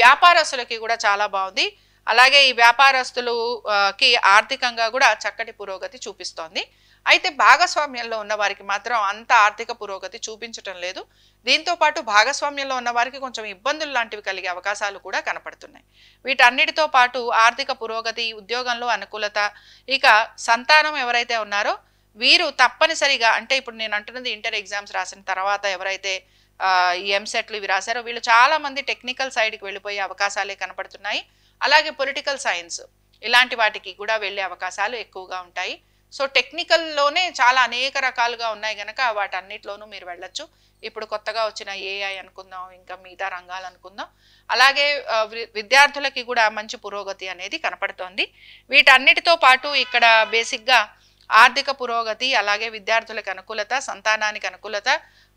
వ్యాపారస్తులకి కూడా చాలా బాగుంది. అలాగే ఈ వ్యాపారస్తులకి ఆర్థికంగా కూడా చక్కటి పురోగతి చూపిస్తోంది. అయితే భాగస్వామ్యంలో ఉన్న వారికి మాత్రం అంత ఆర్థిక పురోగతి చూపించటం లేదు. దీంతో పాటు భాగస్వామ్యంలో ఉన్న వారికి కొంచెం ఇబ్బందులు లాంటివి కలిగే అవకాశాలు కూడా కనపడుతున్నాయి. వీటన్నిటితో పాటు ఆర్థిక పురోగతి, ఉద్యోగంలో అనుకూలత, ఇక సంతానం ఎవరైతే ఉన్నారో వీరు తప్పనిసరిగా, అంటే ఇప్పుడు నేను అంటున్నది ఇంటర్ ఎగ్జామ్స్ రాసిన తర్వాత ఎవరైతే ఈ ఎంసెట్లు ఇవి రాశారో వీళ్ళు చాలా మంది టెక్నికల్ సైడ్కి వెళ్ళిపోయే అవకాశాలే కనపడుతున్నాయి. అలాగే పొలిటికల్ సైన్స్ ఇలాంటి వాటికి కూడా వెళ్ళే అవకాశాలు ఎక్కువగా ఉంటాయి. సో టెక్నికల్లోనే చాలా అనేక రకాలుగా ఉన్నాయి కనుక వాటన్నిటిలోనూ మీరు వెళ్ళొచ్చు. ఇప్పుడు కొత్తగా వచ్చిన ఏఐ అనుకుందాం, ఇంకా మిగతా రంగాలు అనుకుందాం. అలాగే విద్యార్థులకి కూడా మంచి పురోగతి అనేది కనపడుతోంది. వీటన్నిటితో పాటు ఇక్కడ బేసిక్గా ఆర్థిక పురోగతి, అలాగే విద్యార్థులకు అనుకూలత, సంతానానికి అనుకూలత,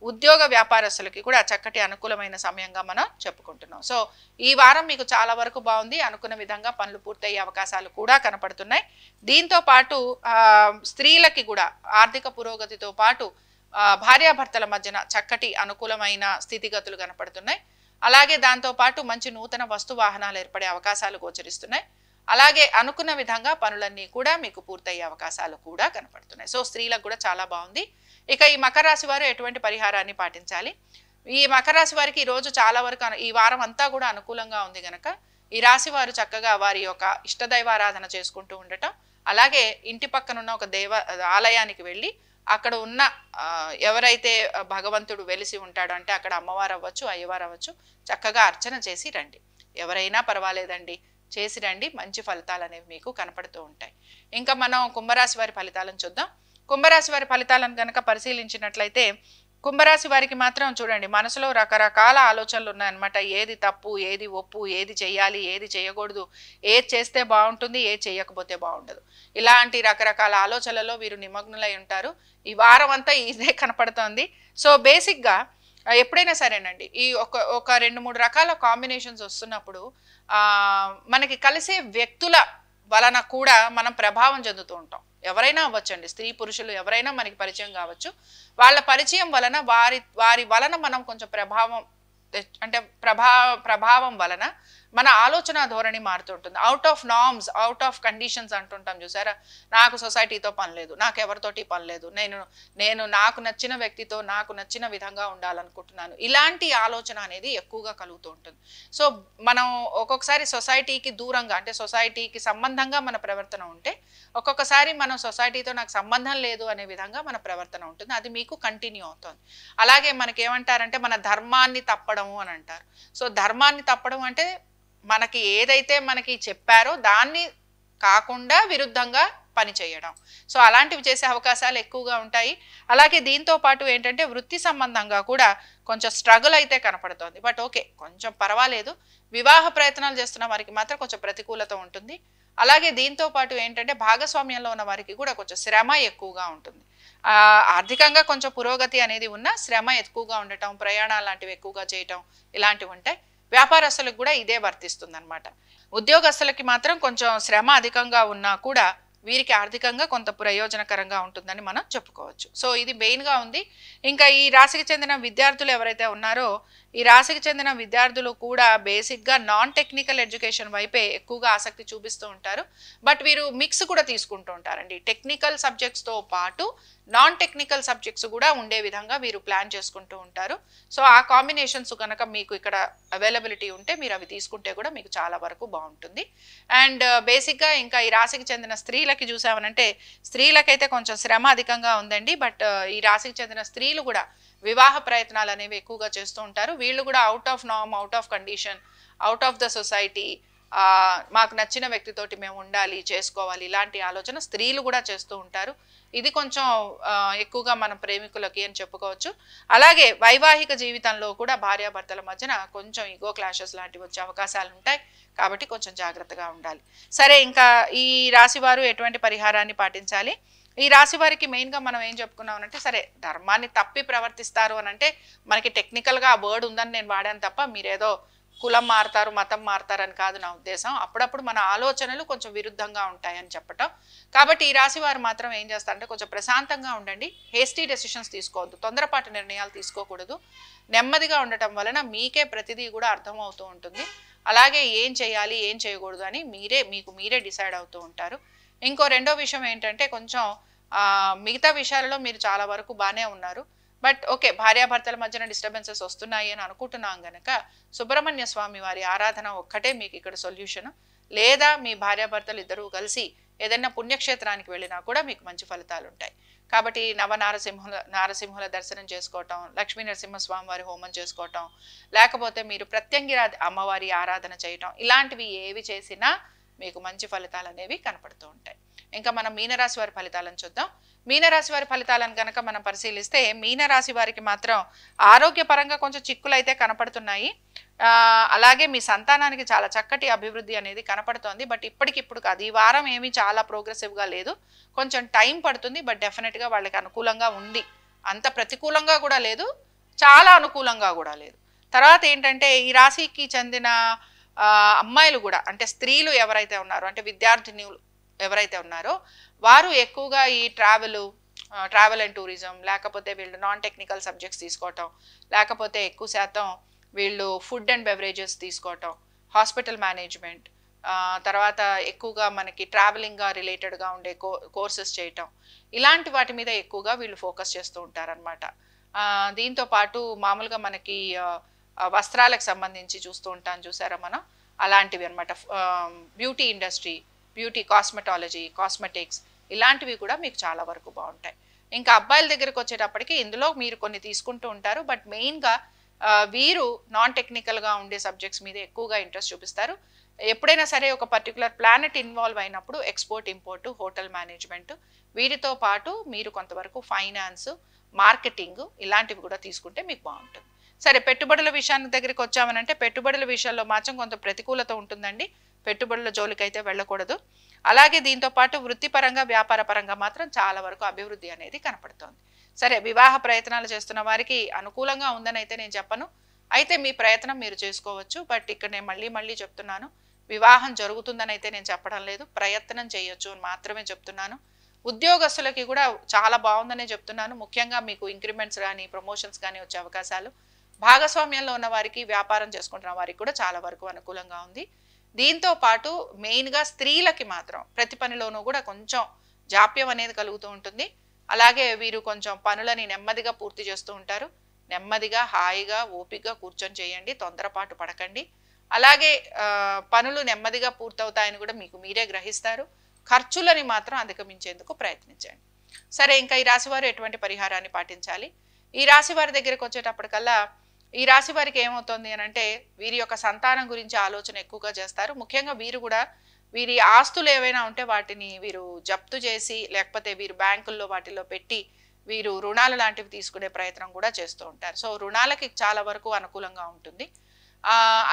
ఉద్యోగ వ్యాపారస్తులకి కూడా చక్కటి అనుకూలమైన సమయంగా మనం చెప్పుకుంటున్నాం. సో ఈ వారం మీకు చాలా వరకు బాగుంది, అనుకున్న విధంగా పనులు పూర్తయ్యే అవకాశాలు కూడా కనపడుతున్నాయి. దీంతో పాటు స్త్రీలకి కూడా ఆర్థిక పురోగతితో పాటు భార్యాభర్తల మధ్యన చక్కటి అనుకూలమైన స్థితిగతులు కనపడుతున్నాయి. అలాగే దాంతోపాటు మంచి నూతన వస్తు వాహనాలు ఏర్పడే అవకాశాలు గోచరిస్తున్నాయి. అలాగే అనుకున్న విధంగా పనులన్నీ కూడా మీకు పూర్తయ్యే అవకాశాలు కూడా కనపడుతున్నాయి. సో స్త్రీలకు కూడా చాలా బాగుంది. ఇక ఈ మకర రాశి వారు ఎటువంటి పరిహారాన్ని పాటించాలి? ఈ మకర రాశి వారికి ఈ రోజు చాలా వరకు ఈ వారం అంతా కూడా అనుకూలంగా ఉంది కనుక ఈ రాశి వారు చక్కగా వారి యొక్క ఇష్టదైవారాధన చేసుకుంటూ ఉండటం, అలాగే ఇంటి పక్కనున్న ఒక ఆలయానికి వెళ్ళి అక్కడ ఉన్న ఎవరైతే భగవంతుడు వెలిసి ఉంటాడో, అంటే అక్కడ అమ్మవారు అవ్వచ్చు, అయ్యవారు అవ్వచ్చు, చక్కగా అర్చన చేసి రండి. ఎవరైనా పర్వాలేదండి, చేసి రండి. మంచి ఫలితాలు అనేవి మీకు కనపడుతూ ఉంటాయి. ఇంకా మనం కుంభరాశి వారి ఫలితాలను చూద్దాం. కుంభరాశి వారి ఫలితాలను కనుక పరిశీలించినట్లయితే, కుంభరాశి వారికి మాత్రం చూడండి, మనసులో రకరకాల ఆలోచనలు ఉన్నాయన్నమాట. ఏది తప్పు, ఏది ఒప్పు, ఏది చెయ్యాలి, ఏది చేయకూడదు, ఏది చేస్తే బాగుంటుంది, ఏది చేయకపోతే బాగుండదు, ఇలాంటి రకరకాల ఆలోచనలలో వీరు నిమగ్నులై ఉంటారు. ఈ వారం అంతా ఇదే కనపడుతోంది. సో బేసిక్గా ఎప్పుడైనా సరేనండి, ఈ ఒక 2-3 రకాల కాంబినేషన్స్ వస్తున్నప్పుడు మనకి కలిసే వ్యక్తుల వలన కూడా మనం ప్రభావం చెందుతూ ఉంటాం. ఎవరైనా అవ్వచ్చండి, స్త్రీ పురుషులు ఎవరైనా మనకి పరిచయం కావచ్చు. వాళ్ళ పరిచయం వలన వారి వలన మనం కొంచెం ప్రభావం వలన మన ఆలోచన ధోరణి మారుతుంటుంది. Out of norms, out of conditions అంటుంటాం చూసారా. నాకు సొసైటీతో పని లేదు, నాకు ఎవరితోటి పని లేదు, నేను నాకు నచ్చిన వ్యక్తితో నాకు నచ్చిన విధంగా ఉండాలనుకుంటున్నాను, ఇలాంటి ఆలోచన అనేది ఎక్కువగా కలుగుతూ ఉంటుంది. సో మనం ఒక్కొక్కసారి సొసైటీకి దూరంగా, అంటే సొసైటీకి సంబంధంగా మన ప్రవర్తన ఉంటే, ఒక్కొక్కసారి మనం సొసైటీతో నాకు సంబంధం లేదు అనే విధంగా మన ప్రవర్తన ఉంటుంది. అది మీకు కంటిన్యూ అవుతుంది. అలాగే మనకేమంటారంటే మన ధర్మాన్ని తప్పడము అని అంటారు. సో ధర్మాన్ని తప్పడం అంటే మనకి ఏదైతే మనకి చెప్పారో దాన్ని కాకుండా విరుద్ధంగా పని చేయడం. సో అలాంటివి చేసే అవకాశాలు ఎక్కువగా ఉంటాయి. అలాగే దీంతో పాటు ఏంటంటే వృత్తి సంబంధంగా కూడా కొంచెం స్ట్రగుల్ అయితే కనపడుతోంది. బట్ ఓకే, కొంచెం పర్వాలేదు. వివాహ ప్రయత్నాలు చేస్తున్న వారికి మాత్రం కొంచెం ప్రతికూలత ఉంటుంది. అలాగే దీంతో పాటు ఏంటంటే భాగస్వామ్యంలో ఉన్న వారికి కూడా కొంచెం శ్రమ ఎక్కువగా ఉంటుంది. ఆర్థికంగా కొంచెం పురోగతి అనేది ఉన్న శ్రమ ఎక్కువగా ఉండటం, ప్రయాణాలు లాంటివి ఎక్కువగా చేయటం, ఇలాంటివి ఉంటాయి. వ్యాపారస్తులకు కూడా ఇదే వర్తిస్తుంది అనమాట. ఉద్యోగస్తులకి మాత్రం కొంచెం శ్రమ అధికంగా ఉన్నా కూడా వీరికి ఆర్థికంగా కొంత ప్రయోజనకరంగా ఉంటుందని మనం చెప్పుకోవచ్చు. సో ఇది మెయిన్గా ఉంది. ఇంకా ఈ రాశికి చెందిన విద్యార్థులు ఎవరైతే ఉన్నారో ఈ రాశికి చెందిన విద్యార్థులు కూడా బేసిక్గా నాన్ టెక్నికల్ ఎడ్యుకేషన్ వైపే ఎక్కువగా ఆసక్తి చూపిస్తూ ఉంటారు. బట్ వీరు మిక్స్ కూడా తీసుకుంటూ ఉంటారండి. టెక్నికల్ సబ్జెక్ట్స్తో పాటు నాన్ టెక్నికల్ సబ్జెక్ట్స్ కూడా ఉండే విధంగా వీరు ప్లాన్ చేసుకుంటూ ఉంటారు. సో ఆ కాంబినేషన్స్ కనుక మీకు ఇక్కడ అవైలబిలిటీ ఉంటే మీరు అవి తీసుకుంటే కూడా మీకు చాలా వరకు బాగుంటుంది. అండ్ బేసిక్గా ఇంకా ఈ రాశికి చెందిన స్త్రీలకి చూసామనంటే స్త్రీలకైతే కొంచెం శ్రమ అధికంగా ఉందండి. బట్ ఈ రాశికి చెందిన స్త్రీలు కూడా వివాహ ప్రయత్నాలు అనేవి ఎక్కువగా చేస్తూ ఉంటారు. వీళ్ళు కూడా out of norm, out of condition, out of the society, మాకు నచ్చిన వ్యక్తితోటి మేము ఉండాలి, చేసుకోవాలి, ఇలాంటి ఆలోచన స్త్రీలు కూడా చేస్తూ ఉంటారు. ఇది కొంచెం ఎక్కువగా మనం ప్రేమికులకి అని చెప్పుకోవచ్చు. అలాగే వైవాహిక జీవితంలో కూడా భార్యాభర్తల మధ్యన కొంచెం ఈగో క్లాషెస్ లాంటివి వచ్చే అవకాశాలు ఉంటాయి. కాబట్టి కొంచెం జాగ్రత్తగా ఉండాలి. సరే, ఇంకా ఈ రాశి వారు ఎటువంటి పరిహారాన్ని పాటించాలి? ఈ రాశి వారికి మెయిన్గా మనం ఏం చెప్పుకున్నామనంటే, సరే ధర్మాన్ని తప్పి ప్రవర్తిస్తారు అని అంటే మనకి టెక్నికల్గా ఆ వర్డ్ ఉందని నేను వాడాను తప్ప మీరేదో కులం మారుతారు, మతం మారుతారని కాదు నా ఉద్దేశం. అప్పుడప్పుడు మన ఆలోచనలు కొంచెం విరుద్ధంగా ఉంటాయని చెప్పటం. కాబట్టి ఈ రాశి వారు మాత్రం ఏం చేస్తారంటే కొంచెం ప్రశాంతంగా ఉండండి. హేస్టీ డెసిషన్స్ తీసుకోవద్దు, తొందరపాటు నిర్ణయాలు తీసుకోకూడదు. నెమ్మదిగా ఉండటం వలన మీకే ప్రతిదీ కూడా అర్థమవుతూ ఉంటుంది. అలాగే ఏం చేయాలి, ఏం చేయకూడదు అని మీకు మీరే డిసైడ్ అవుతూ ఉంటారు. ఇంకో రెండో విషయం ఏంటంటే కొంచెం మిగతా విషయాలలో మీరు చాలా వరకు బాగానే ఉన్నారు. బట్ ఓకే, భార్యాభర్తల మధ్యన డిస్టర్బెన్సెస్ వస్తున్నాయి అని అనుకుంటున్నాం గనక సుబ్రహ్మణ్య స్వామి వారి ఆరాధన ఒక్కటే మీకు ఇక్కడ సొల్యూషన్. లేదా మీ భార్యాభర్తలు ఇద్దరూ కలిసి ఏదైనా పుణ్యక్షేత్రానికి వెళ్ళినా కూడా మీకు మంచి ఫలితాలు ఉంటాయి. కాబట్టి నారసింహుల దర్శనం చేసుకోవటం, లక్ష్మీ నరసింహస్వామి వారి హోమం చేసుకోవటం, లేకపోతే మీరు ప్రత్యంగిరా అమ్మవారి ఆరాధన చేయటం, ఇలాంటివి ఏవి చేసినా మీకు మంచి ఫలితాలు అనేవి కనపడుతూ ఉంటాయి. ఇంకా మనం మీనరాశి వారి ఫలితాలను చూద్దాం. మీనరాశి వారి ఫలితాలను కనుక మనం పరిశీలిస్తే మీనరాశి వారికి మాత్రం ఆరోగ్యపరంగా కొంచెం చిక్కులు అయితే కనపడుతున్నాయి. అలాగే మీ సంతానానికి చాలా చక్కటి అభివృద్ధి అనేది కనపడుతోంది. బట్ ఇప్పటికిప్పుడు కాదు, ఈ వారం ఏమీ చాలా ప్రోగ్రెసివ్గా లేదు, కొంచెం టైం పడుతుంది. బట్ డెఫినెట్గా వాళ్ళకి అనుకూలంగా ఉంది. అంత ప్రతికూలంగా కూడా లేదు, చాలా అనుకూలంగా కూడా లేదు. తర్వాత ఏంటంటే ఈ రాశికి చెందిన అమ్మాయిలు కూడా, అంటే స్త్రీలు ఎవరైతే ఉన్నారో, అంటే విద్యార్థినులు ఎవరైతే ఉన్నారో వారు ఎక్కువగా ఈ ట్రావెల్ అండ్ టూరిజం, లేకపోతే వీళ్ళు నాన్ టెక్నికల్ సబ్జెక్ట్స్ తీసుకోవటం, లేకపోతే ఎక్కువ శాతం వీళ్ళు ఫుడ్ అండ్ బెవరేజెస్ తీసుకోవటం, హాస్పిటల్ మేనేజ్మెంట్, తర్వాత ఎక్కువగా మనకి ట్రావెలింగ్గా రిలేటెడ్గా ఉండే కోర్సెస్ చేయటం, ఇలాంటి వాటి మీద ఎక్కువగా వీళ్ళు ఫోకస్ చేస్తూ ఉంటారనమాట. దీంతో పాటు మామూలుగా మనకి వస్త్రాలకు సంబంధించి చూస్తూ ఉంటాం చూసారా మనం, అలాంటివి అనమాట. బ్యూటీ ఇండస్ట్రీ, బ్యూటీ కాస్మెటిక్స్, ఇలాంటివి కూడా మీకు చాలా వరకు బాగుంటాయి. ఇంకా అబ్బాయిల దగ్గరకు వచ్చేటప్పటికి ఇందులో మీరు కొన్ని తీసుకుంటూ ఉంటారు. బట్ మెయిన్గా వీరు నాన్ టెక్నికల్గా ఉండే సబ్జెక్ట్స్ మీద ఎక్కువగా ఇంట్రెస్ట్ చూపిస్తారు. ఎప్పుడైనా సరే ఒక పర్టికులర్ ప్లానెట్ ఇన్వాల్వ్ అయినప్పుడు ఎక్స్పోర్ట్, ఇంపోర్ట్, హోటల్ మేనేజ్మెంట్, వీటితో పాటు మీరు కొంతవరకు ఫైనాన్స్, మార్కెటింగ్, ఇలాంటివి కూడా తీసుకుంటే మీకు బాగుంటుంది. సరే, పెట్టుబడుల విషయానికి దగ్గరికి వచ్చామనంటే పెట్టుబడుల విషయాల్లో మాత్రం కొంత ప్రతికూలత ఉంటుందండి. పెట్టుబడుల జోలికైతే వెళ్ళకూడదు. అలాగే దీంతో పాటు వృత్తిపరంగా, వ్యాపార పరంగా మాత్రం చాలా వరకు అభివృద్ధి అనేది కనపడుతోంది. సరే, వివాహ ప్రయత్నాలు చేస్తున్న వారికి అనుకూలంగా ఉందని అయితే నేను చెప్పను. అయితే మీ ప్రయత్నం మీరు చేసుకోవచ్చు. బట్ ఇక్కడ నేను మళ్ళీ చెప్తున్నాను, వివాహం జరుగుతుందని అయితే నేను చెప్పడం లేదు, ప్రయత్నం చేయొచ్చు అని మాత్రమే చెప్తున్నాను. ఉద్యోగస్తులకి కూడా చాలా బాగుందనే చెప్తున్నాను. ముఖ్యంగా మీకు ఇంక్రిమెంట్స్ కానీ, ప్రమోషన్స్ కానీ వచ్చే అవకాశాలు, భాగస్వామ్యంలో ఉన్న వారికి, వ్యాపారం చేసుకుంటున్న వారికి కూడా చాలా వరకు అనుకూలంగా ఉంది. దీంతో పాటు మెయిన్గా స్త్రీలకి మాత్రం ప్రతి పనిలోనూ కూడా కొంచెం జాప్యం అనేది కలుగుతూ ఉంటుంది. అలాగే వీరు కొంచెం పనులని నెమ్మదిగా పూర్తి చేస్తూ ఉంటారు. నెమ్మదిగా, హాయిగా, ఓపికగా కూర్చొని చేయండి, తొందరపాటు పడకండి. అలాగే పనులు నెమ్మదిగా పూర్తవుతాయని కూడా మీకు మీరే గ్రహిస్తారు. ఖర్చులని మాత్రం అధిగమించేందుకు ప్రయత్నించండి. సరే, ఇంకా ఈ రాశి వారు ఎటువంటి పరిహారాన్ని పాటించాలి? ఈ రాశి వారి దగ్గరికి వచ్చేటప్పటికల్లా ఈ రాశి వారికి ఏమవుతుంది అని అంటే వీరి యొక్క సంతానం గురించి ఆలోచన ఎక్కువగా చేస్తారు. ముఖ్యంగా వీరు కూడా వీరి ఆస్తులు ఏవైనా ఉంటే వాటిని వీరు జప్తు చేసి, లేకపోతే వీరు బ్యాంకుల్లో వాటిలో పెట్టి వీరు రుణాలు లాంటివి తీసుకునే ప్రయత్నం కూడా చేస్తూ ఉంటారు. సో రుణాలకి చాలా వరకు అనుకూలంగా ఉంటుంది.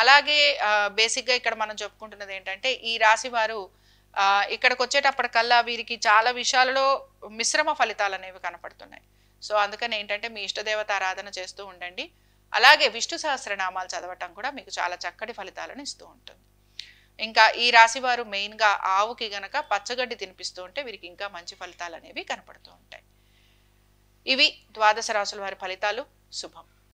అలాగే బేసిక్గా ఇక్కడ మనం చెప్పుకుంటున్నది ఏంటంటే ఈ రాశి వారు ఇక్కడికి వచ్చేటప్పటికల్లా వీరికి చాలా విషయాలలో మిశ్రమ ఫలితాలు అనేవి కనపడుతున్నాయి. సో అందుకని ఏంటంటే మీ ఇష్టదేవత ఆరాధన చేస్తూ ఉండండి. అలాగే విష్ణు సహస్రనామాలు చదవటం కూడా మీకు చాలా చక్కటి ఫలితాలను ఇస్తూ ఉంటుంది. ఇంకా ఈ రాశి వారు మెయిన్గా ఆవుకి గనక పచ్చగడ్డి తినిపిస్తూ ఉంటే వీరికి ఇంకా మంచి ఫలితాలు అనేవి కనపడుతూ ఉంటాయి. ఇవి ద్వాదశ రాశుల వారి ఫలితాలు. శుభం.